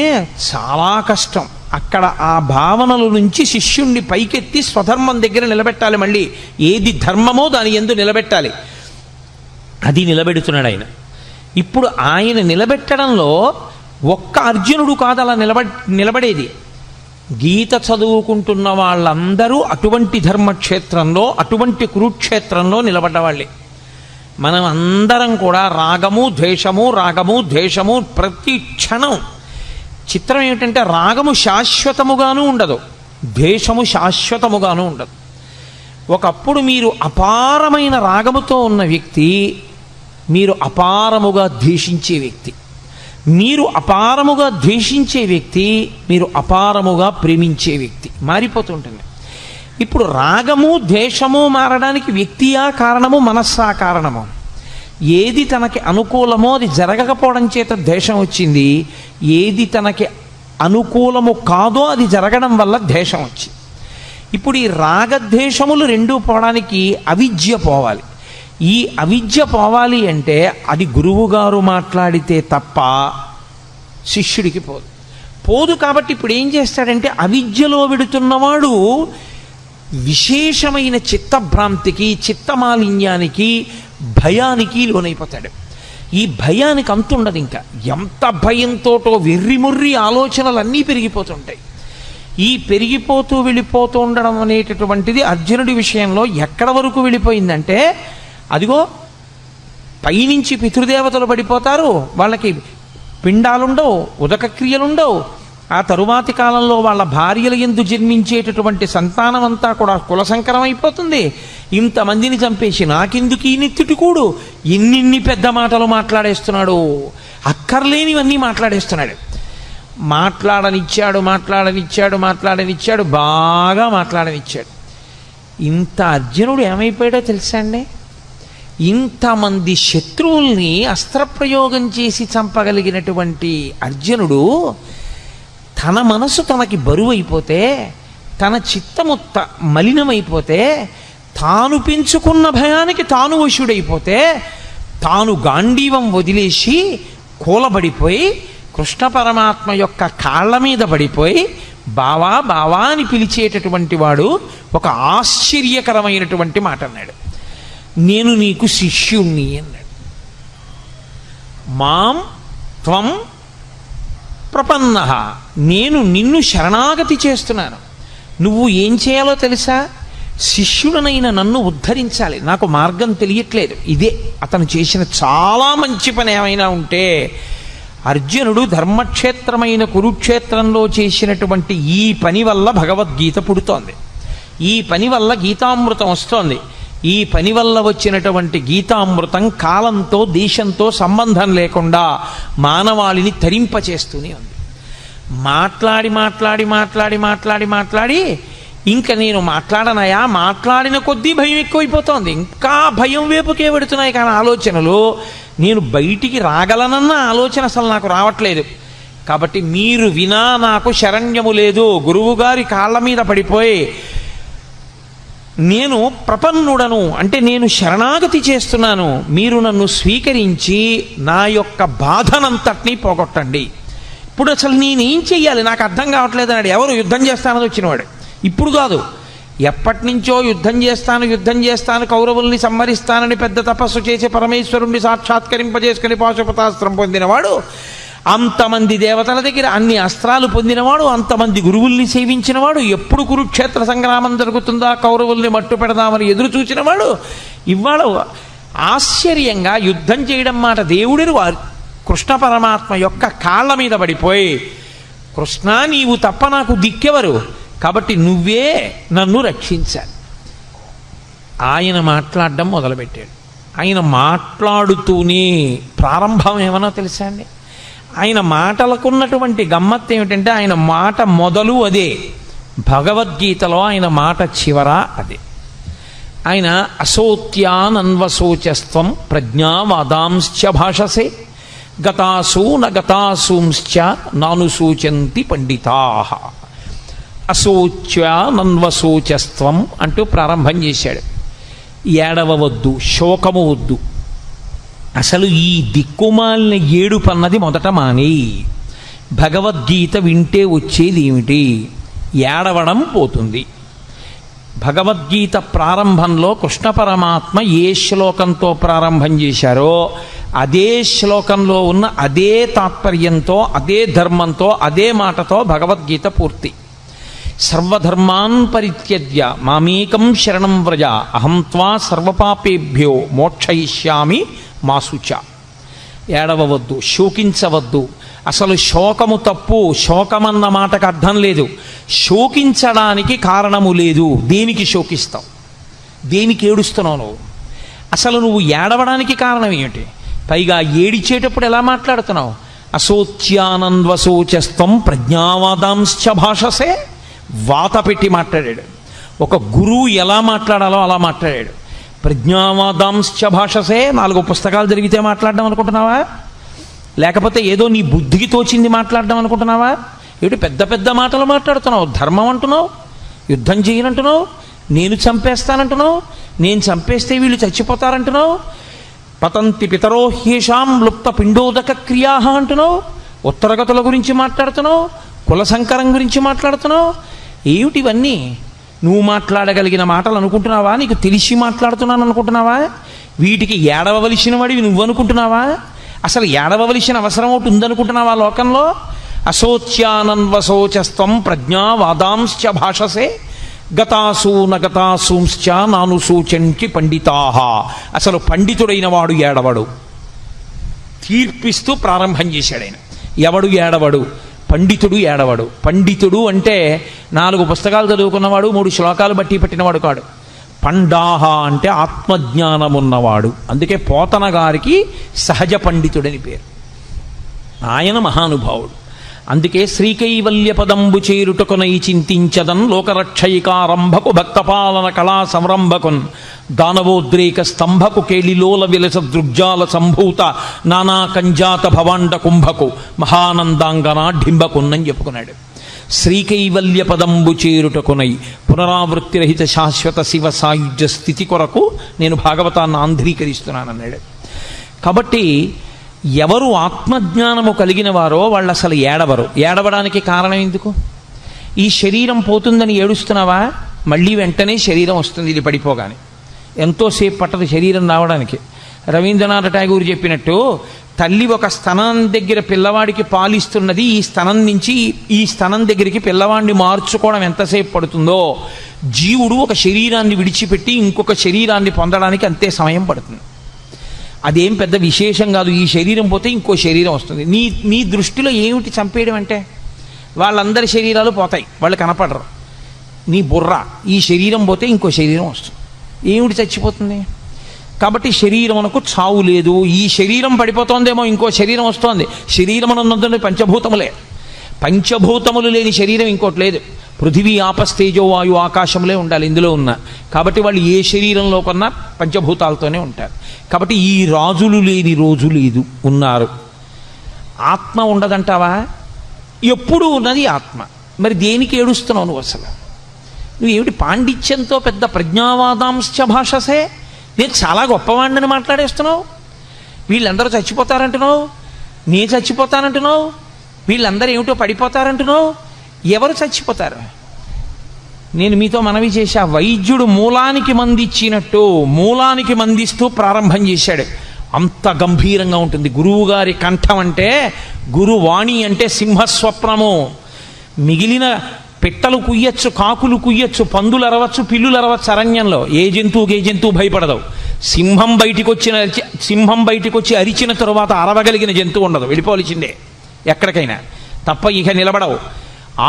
చాలా కష్టం. అక్కడ ఆ భావనల నుంచి శిష్యుణ్ణి పైకెత్తి స్వధర్మం దగ్గర నిలబెట్టాలి. మళ్ళీ ఏది ధర్మమో దాని యందు నిలబెట్టాలి. అది నిలబెడుతున్నాడు ఆయన. ఇప్పుడు ఆయన నిలబెట్టడంలో ఒక్క అర్జునుడు కాదు అలా నిలబడేది. గీత చదువుకుంటున్న వాళ్ళందరూ అటువంటి ధర్మక్షేత్రంలో, అటువంటి కురుక్షేత్రంలో నిలబడ్డవాళ్ళే. మనం అందరం కూడా రాగము ద్వేషము ప్రతి క్షణం. చిత్రం ఏమిటంటే రాగము శాశ్వతముగాను ఉండదు, ద్వేషము శాశ్వతముగాను ఉండదు. ఒకప్పుడు మీరు అపారమైన రాగముతో ఉన్న వ్యక్తి మీరు అపారముగా ద్వేషించే వ్యక్తి, మీరు అపారముగా ద్వేషించే వ్యక్తి మీరు అపారముగా ప్రేమించే వ్యక్తి మారిపోతుంటుంది. ఇప్పుడు రాగము ద్వేషము మారడానికి వ్యక్తియా కారణము, మనస్సా కారణము? ఏది తనకి అనుకూలమో అది జరగకపోవడం చేత ద్వేషం వచ్చింది, ఏది తనకి అనుకూలము కాదో అది జరగడం వల్ల ద్వేషం వచ్చింది. ఇప్పుడు ఈ రాగద్వేషములు రెండూ పోవడానికి అవిద్య పోవాలి. ఈ అవిద్య పోవాలి అంటే అది గురువుగారు మాట్లాడితే తప్ప శిష్యుడికి పోదు. కాబట్టి ఇప్పుడు ఏం చేస్తాడంటే అవిద్యలో వెడుతున్నవాడు విశేషమైన చిత్తభ్రాంతికి, చిత్తమాలిన్యానికి, భయానికి లోనైపోతాడు. ఈ భయానికి అంతుండదు. ఇంకా ఎంత భయంతోటో వెర్రిముర్రి ఆలోచనలన్నీ పెరిగిపోతుంటాయి. ఈ పెరిగిపోతూ వెళ్ళిపోతూ ఉండడం అనేటటువంటిది అర్జునుడి విషయంలో ఎక్కడ వరకు వెళ్ళిపోయిందంటే, అదిగో పైనుంచి పితృదేవతలు పడిపోతారు, వాళ్ళకి పిండాలుండవు, ఉదక క్రియలుండవు. ఆ తరువాతి కాలంలో వాళ్ళ భార్యల యందు జన్మించేటటువంటి సంతానం అంతా కూడా కులసంకరం అయిపోతుంది. ఇంతమందిని చంపేసి నాకెందుకు ఈ నెత్తిటికూడు, ఎన్నిన్ని పెద్ద మాటలు మాట్లాడేస్తున్నాడు, అక్కర్లేనివన్నీ మాట్లాడేస్తున్నాడు. మాట్లాడనిచ్చాడు, బాగా మాట్లాడనిచ్చాడు. ఇంత అర్జునుడు ఏమైపోయాడో తెలుసా అండి? ఇంతమంది శత్రువుల్ని అస్త్రప్రయోగం చేసి చంపగలిగినటువంటి అర్జునుడు తన మనసు తనకి బరువు అయిపోతే, తన చిత్తము మలినమైపోతే, తాను పెంచుకున్న భయానికి తాను వశుడైపోతే, తాను గాంధీవం వదిలేసి కూలబడిపోయి కృష్ణ పరమాత్మ యొక్క కాళ్ళ మీద పడిపోయి బావా బావా అని పిలిచేటటువంటి వాడు ఒక ఆశ్చర్యకరమైనటువంటి మాట అన్నాడు. నేను నీకు శిష్యుణ్ణి అన్నాడు. మాం త్వం ప్రపన్నః, నేను నిన్ను శరణాగతి చేస్తున్నాను. నువ్వు ఏం చేయాలో తెలుసా? శిష్యుడనైన నన్ను ఉద్ధరించాలి. నాకు మార్గం తెలియట్లేదు. ఇదే అతను చేసిన చాలా మంచి పని. ఏమైనా ఉంటే అర్జునుడు ధర్మక్షేత్రమైన కురుక్షేత్రంలో చేసినటువంటి ఈ పని వల్ల భగవద్గీత పుడుతోంది. ఈ పని వల్ల గీతామృతం వస్తోంది. ఈ పని వల్ల వచ్చినటువంటి గీతామృతం కాలంతో, దేశంతో సంబంధం లేకుండా మానవాళిని తరింపచేస్తూనే ఉంది. మాట్లాడి ఇంకా నేను మాట్లాడనయా, మాట్లాడిన కొద్దీ భయం ఎక్కువైపోతోంది. ఇంకా భయం వైపుకే పెడుతున్నాయి కానీ ఆలోచనలు. నేను బయటికి రాగలనన్న ఆలోచన అసలు నాకు రావట్లేదు. కాబట్టి మీరు వినా నాకు శరణ్యము లేదు. గురువుగారి కాళ్ళ మీద పడిపోయి నేను ప్రపన్నుడను అంటే నేను శరణాగతి చేస్తున్నాను, మీరు నన్ను స్వీకరించి నా యొక్క బాధనంతటినీ పోగొట్టండి. ఇప్పుడు అసలు నేనేం చెయ్యాలి నాకు అర్థం కావట్లేదు అన్నాడు. ఎవరు? యుద్ధం చేస్తానని వచ్చినవాడు. ఇప్పుడు కాదు, ఎప్పటి నుంచో యుద్ధం చేస్తాను, కౌరవుల్ని సంహరిస్తానని పెద్ద తపస్సు చేసి పరమేశ్వరుణ్ణి సాక్షాత్కరింపజేసుకుని పాశుపతాస్త్రం పొందినవాడు, అంతమంది దేవతల దగ్గర అన్ని అస్త్రాలు పొందినవాడు, అంతమంది గురువుల్ని సేవించినవాడు, ఎప్పుడు కురుక్షేత్ర సంగ్రామం జరుగుతుందా కౌరవుల్ని మట్టు పెడదామని ఎదురు చూచినవాడు, ఇవాళ ఆశ్చర్యంగా యుద్ధం చేయడం మాట దేవుడిని కృష్ణ పరమాత్మ యొక్క కాళ్ళ మీద పడిపోయి, కృష్ణ నీవు తప్ప నాకు దిక్కెవరు, కాబట్టి నువ్వే నన్ను రక్షించాలి. ఆయన మాట్లాడడం మొదలుపెట్టాడు. ఆయన మాట్లాడుతూనే ప్రారంభం ఏమన్నా తెలుసా అండి? ఆయన మాటలకున్నటువంటి గమ్మత్తు ఏమిటంటే ఆయన మాట మొదలు అదే, భగవద్గీతలో ఆయన మాట చివర అదే. ఆయన అసోత్యానన్వశోచస్త్వం ప్రజ్ఞావాదాంశ్చ భాషసే గతాసు నగతాసూంశ్చ నానుసూచంతి పండితాః అశోచ్య నన్వశోచస్త్వం అంటూ ప్రారంభం చేశాడు. ఏడవవద్దు, శోకము వద్దు. అసలు ఈ దిక్కుమాలిన ఏడుపన్నది మొదట మాని. భగవద్గీత వింటే వచ్చేది ఏమిటి? ఏడవడం పోతుంది. భగవద్గీత ప్రారంభంలో కృష్ణ పరమాత్మ ఏ శ్లోకంతో ప్రారంభం చేశారో అదే శ్లోకంలో ఉన్న అదే తాత్పర్యంతో, అదే ధర్మంతో, అదే మాటతో భగవద్గీత పూర్తి. సర్వధర్మాన్ పరిత్యజ్య మామేకం శరణం వ్రజ అహం త్వా సర్వపాపేభ్యో మోక్షయిష్యామి మా శుచ. ఏడవవద్దు, శోకించవద్దు. అసలు శోకము తప్పు. శోకమన్న మాటకు అర్థం లేదు. శోకించడానికి కారణము లేదు. దేనికి శోకిస్తావు? దేనికి ఏడుస్తున్నావు నువ్వు? అసలు నువ్వు ఏడవడానికి కారణం ఏమిటి? పైగా ఏడిచేటప్పుడు ఎలా మాట్లాడుతున్నావు? అశోచ్యానంద్వశోచస్తం ప్రజ్ఞావాదాంశ్చ భాషసే. వాత పెట్టి మాట్లాడాడు. ఒక గురువు ఎలా మాట్లాడాలో అలా మాట్లాడాడు. ప్రజ్ఞావాదాంశ్చ భాషసే. 4 పుస్తకాలు జరిగితే మాట్లాడడం అనుకుంటున్నావా? లేకపోతే ఏదో నీ బుద్ధికి తోచింది మాట్లాడడం అనుకుంటున్నావా? ఏమిటి పెద్ద పెద్ద మాటలు మాట్లాడుతున్నావు? ధర్మం అంటున్నావు, యుద్ధం చేయనంటున్నావు, నేను చంపేస్తానంటున్నావు, నేను చంపేస్తే వీళ్ళు చచ్చిపోతారంటున్నావు, పతంతి పితరో హ్యేషాం లుప్త పిండోదక క్రియా అంటున్నావు, ఉత్తరగతుల గురించి మాట్లాడుతున్నావు, కుల సంకరం గురించి మాట్లాడుతున్నావు. ఏమిటివన్నీ? నువ్వు మాట్లాడగలిగిన మాటలు అనుకుంటున్నావా? నీకు తెలిసి మాట్లాడుతున్నాను అనుకుంటున్నావా? వీటికి ఏడవవలసిన వాడివి నువ్వు అనుకుంటున్నావా? అసలు ఏడవవలసిన అవసరం ఒకటి ఉందనుకుంటున్నావా లోకంలో? అశోచ్యానన్వశోచస్త్వం ప్రజ్ఞావాదాంశ్చ భాషసే గతాసు నగతాసూంశ్చ నానుసూచంచి పండితాః. అసలు పండితుడైన వాడు ఏడవడు. తీర్పిస్తూ ప్రారంభం చేశాడు ఆయన. ఎవడు ఏడవడు? పండితుడు ఏడవడు. పండితుడు అంటే 4 పుస్తకాలు చదువుకున్నవాడు, 3 శ్లోకాలు బట్టి పెట్టినవాడు కాడు. పండాహ అంటే ఆత్మజ్ఞానమున్నవాడు. అందుకే పోతన గారికి సహజ పండితుడని పేరు. ఆయన మహానుభావుడు. అందుకే శ్రీకైవల్య పదంబు చేరుటకునై చింతించదన్ లోకరక్షయికారంభకు భక్తపాలన కళా సంరంభకున్ దానవోద్రేక స్తంభకు కేళిలోల విలస దృగ్జాల సంభూత నానా కంజాత భవాండ కుంభకు మహానందాంగనా ఢింబకున్నని చెప్పుకున్నాడు. శ్రీకైవల్య పదంబు చేరుటకునై పునరావృత్తిరహిత శాశ్వత శివ సాయుధ్య స్థితి కొరకు నేను భాగవతాన్ని ఆంధ్రీకరిస్తున్నానన్నాడు. కాబట్టి ఎవరు ఆత్మజ్ఞానము కలిగిన వారో వాళ్ళు అసలు ఏడవరు. ఏడవడానికి కారణం ఎందుకు? ఈ శరీరం పోతుందని ఏడుస్తున్నావా? మళ్ళీ వెంటనే శరీరం వస్తుంది. ఇది పడిపోగానే ఎంతోసేపు పట్టదు శరీరం రావడానికి. రవీంద్రనాథ్ ఠాగూర్ చెప్పినట్టు తల్లి ఒక స్తనం దగ్గర పిల్లవాడికి పాలిస్తున్నది. ఈ స్తనం నుంచి ఈ స్తనం దగ్గరికి పిల్లవాడిని మార్చుకోవడం ఎంతసేపు పడుతుందో జీవుడు ఒక శరీరాన్ని విడిచిపెట్టి ఇంకొక శరీరాన్ని పొందడానికి అంతే సమయం పడుతుంది. అదేం పెద్ద విశేషం కాదు. ఈ శరీరం పోతే ఇంకో శరీరం వస్తుంది. నీ దృష్టిలో ఏమిటి చంపేయడం అంటే? వాళ్ళందరి శరీరాలు పోతాయి, వాళ్ళు కనపడరు. నీ బుర్ర ఈ శరీరం పోతే ఇంకో శరీరం వస్తుంది. ఏమిటి చచ్చిపోతుంది? కాబట్టి శరీరమునకు చావు లేదు. ఈ శరీరం పడిపోతోందేమో ఇంకో శరీరం వస్తోంది. శరీరం అన్నది పంచభూతములే. పంచభూతములు లేని శరీరం ఇంకోటి లేదు. పృథివీ ఆపస్తేజో వాయు ఆకాశములే ఉండాలి ఇందులో ఉన్న. కాబట్టి వాళ్ళు ఏ శరీరంలో కొన్నా పంచభూతాలతోనే ఉంటారు. కాబట్టి ఈ రాజులు లేని రోజు లేదు, ఉన్నారు. ఆత్మ ఉండదంటావా? ఎప్పుడు ఉన్నది ఆత్మ. మరి దేనికి ఏడుస్తున్నావు నువ్వు? అసలు నువ్వు ఏమిటి పాండిత్యంతో పెద్ద ప్రజ్ఞావాదాంశ్చ భాషసే నేను చాలా గొప్పవాడిని మాట్లాడేస్తున్నావు. వీళ్ళందరూ చచ్చిపోతారంటున్నావు, నే చచ్చిపోతానంటున్నావు, వీళ్ళందరూ ఏమిటో పడిపోతారంటున్నావు. ఎవరు చచ్చిపోతారు? నేను మీతో మనవి చేశా, వైద్యుడు మూలానికి మందిచ్చినట్టు మూలానికి మందిస్తూ ప్రారంభం చేశాడు. అంత గంభీరంగా ఉంటుంది గురువుగారి కంఠం. అంటే గురువాణి అంటే సింహస్వప్నము. మిగిలిన పిట్టలు కుయ్యచ్చు, కాకులు కుయ్యచ్చు, పందులు అరవచ్చు, పిల్లులు అరవచ్చు. అరణ్యంలో ఏ జంతువు భయపడదు. సింహం బయటికి వచ్చి అరిచిన తరువాత అరవగలిగిన జంతువు ఉండదు, వెళ్ళిపోవలసిందే ఎక్కడికైనా తప్ప ఇక నిలబడవు.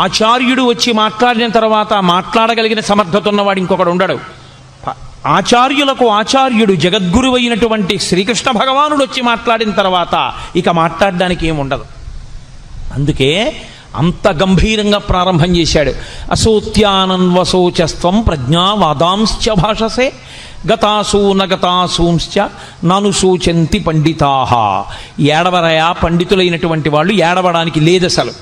ఆచార్యుడు వచ్చి మాట్లాడిన తర్వాత మాట్లాడగలిగిన సమర్థత ఉన్నవాడు ఇంకొకడు ఉండడు. ఆచార్యులకు ఆచార్యుడు జగద్గురు అయినటువంటి శ్రీకృష్ణ భగవానుడు వచ్చి మాట్లాడిన తర్వాత ఇక మాట్లాడడానికి ఏముండదు. అందుకే అంత గంభీరంగా ప్రారంభం చేశాడు. అసోత్యానన్వశోచస్త్వం ప్రజ్ఞావాదాంశ్చ భాషసే గతాసూ నగతాసూంశ్చ నను శోచంతి పండితాహ. ఏడవరయా పండితులైనటువంటి వాళ్ళు, ఏడవడానికి లేదసలు.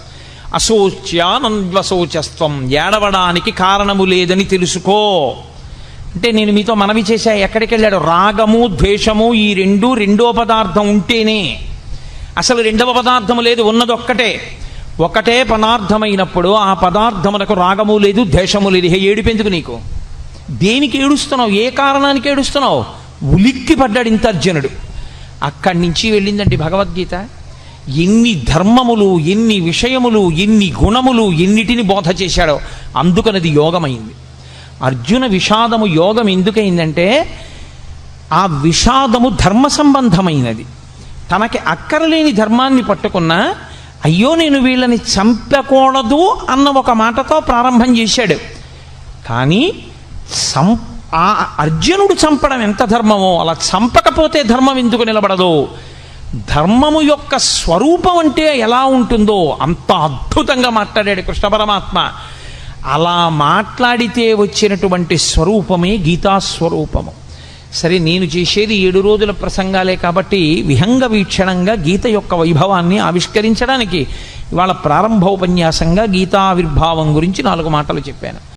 అశోచ్యానన్వశోచస్త్వం, ఏడవడానికి కారణము లేదని తెలుసుకో. అంటే నేను మీతో మనవి చేశా, ఎక్కడికి వెళ్ళాడు? రాగము ద్వేషము ఈ రెండో పదార్థం ఉంటేనే. అసలు రెండవ పదార్థము లేదు, ఉన్నది ఒక్కటే. ఒకటే పదార్థమైనప్పుడు ఆ పదార్థమునకు రాగము లేదు, ద్వేషము లేదు. ఏడుపెందుకు నీకు? దేనికి ఏడుస్తున్నావు? ఏ కారణానికి ఏడుస్తున్నావు? ఉలిక్కి పడ్డాడు ఇంత అర్జునుడు. అక్కడి నుంచి వెళ్ళిందండి భగవద్గీత. ఎన్ని ధర్మములు, ఎన్ని విషయములు, ఎన్ని గుణములు, ఎన్నిటిని బోధ చేశాడో. అందుకనది యోగమైంది. అర్జున విషాదము యోగం ఎందుకైందంటే ఆ విషాదము ధర్మ సంబంధమైనది. తనకి అక్కరలేని ధర్మాన్ని పట్టుకున్నా, అయ్యో నేను వీళ్ళని చంపకూడదు అన్న ఒక మాటతో ప్రారంభం చేశాడు. కానీ ఆ అర్జునుడు చంపడం ఎంత ధర్మమో, అలా చంపకపోతే ధర్మం ఎందుకు నిలబడదు? ధర్మము యొక్క స్వరూపం అంటే ఎలా ఉంటుందో అంత అద్భుతంగా మాట్లాడాడు కృష్ణ పరమాత్మ. అలా మాట్లాడితే వచ్చినటువంటి స్వరూపమే గీతాస్వరూపము. సరే, నేను చేసేది 7 రోజుల ప్రసంగాలే కాబట్టి విహంగ వీక్షణంగా గీత యొక్క వైభవాన్ని ఆవిష్కరించడానికి ఇవాళ ప్రారంభోపన్యాసంగా గీతావిర్భావం గురించి 4 మాటలు చెప్పాను.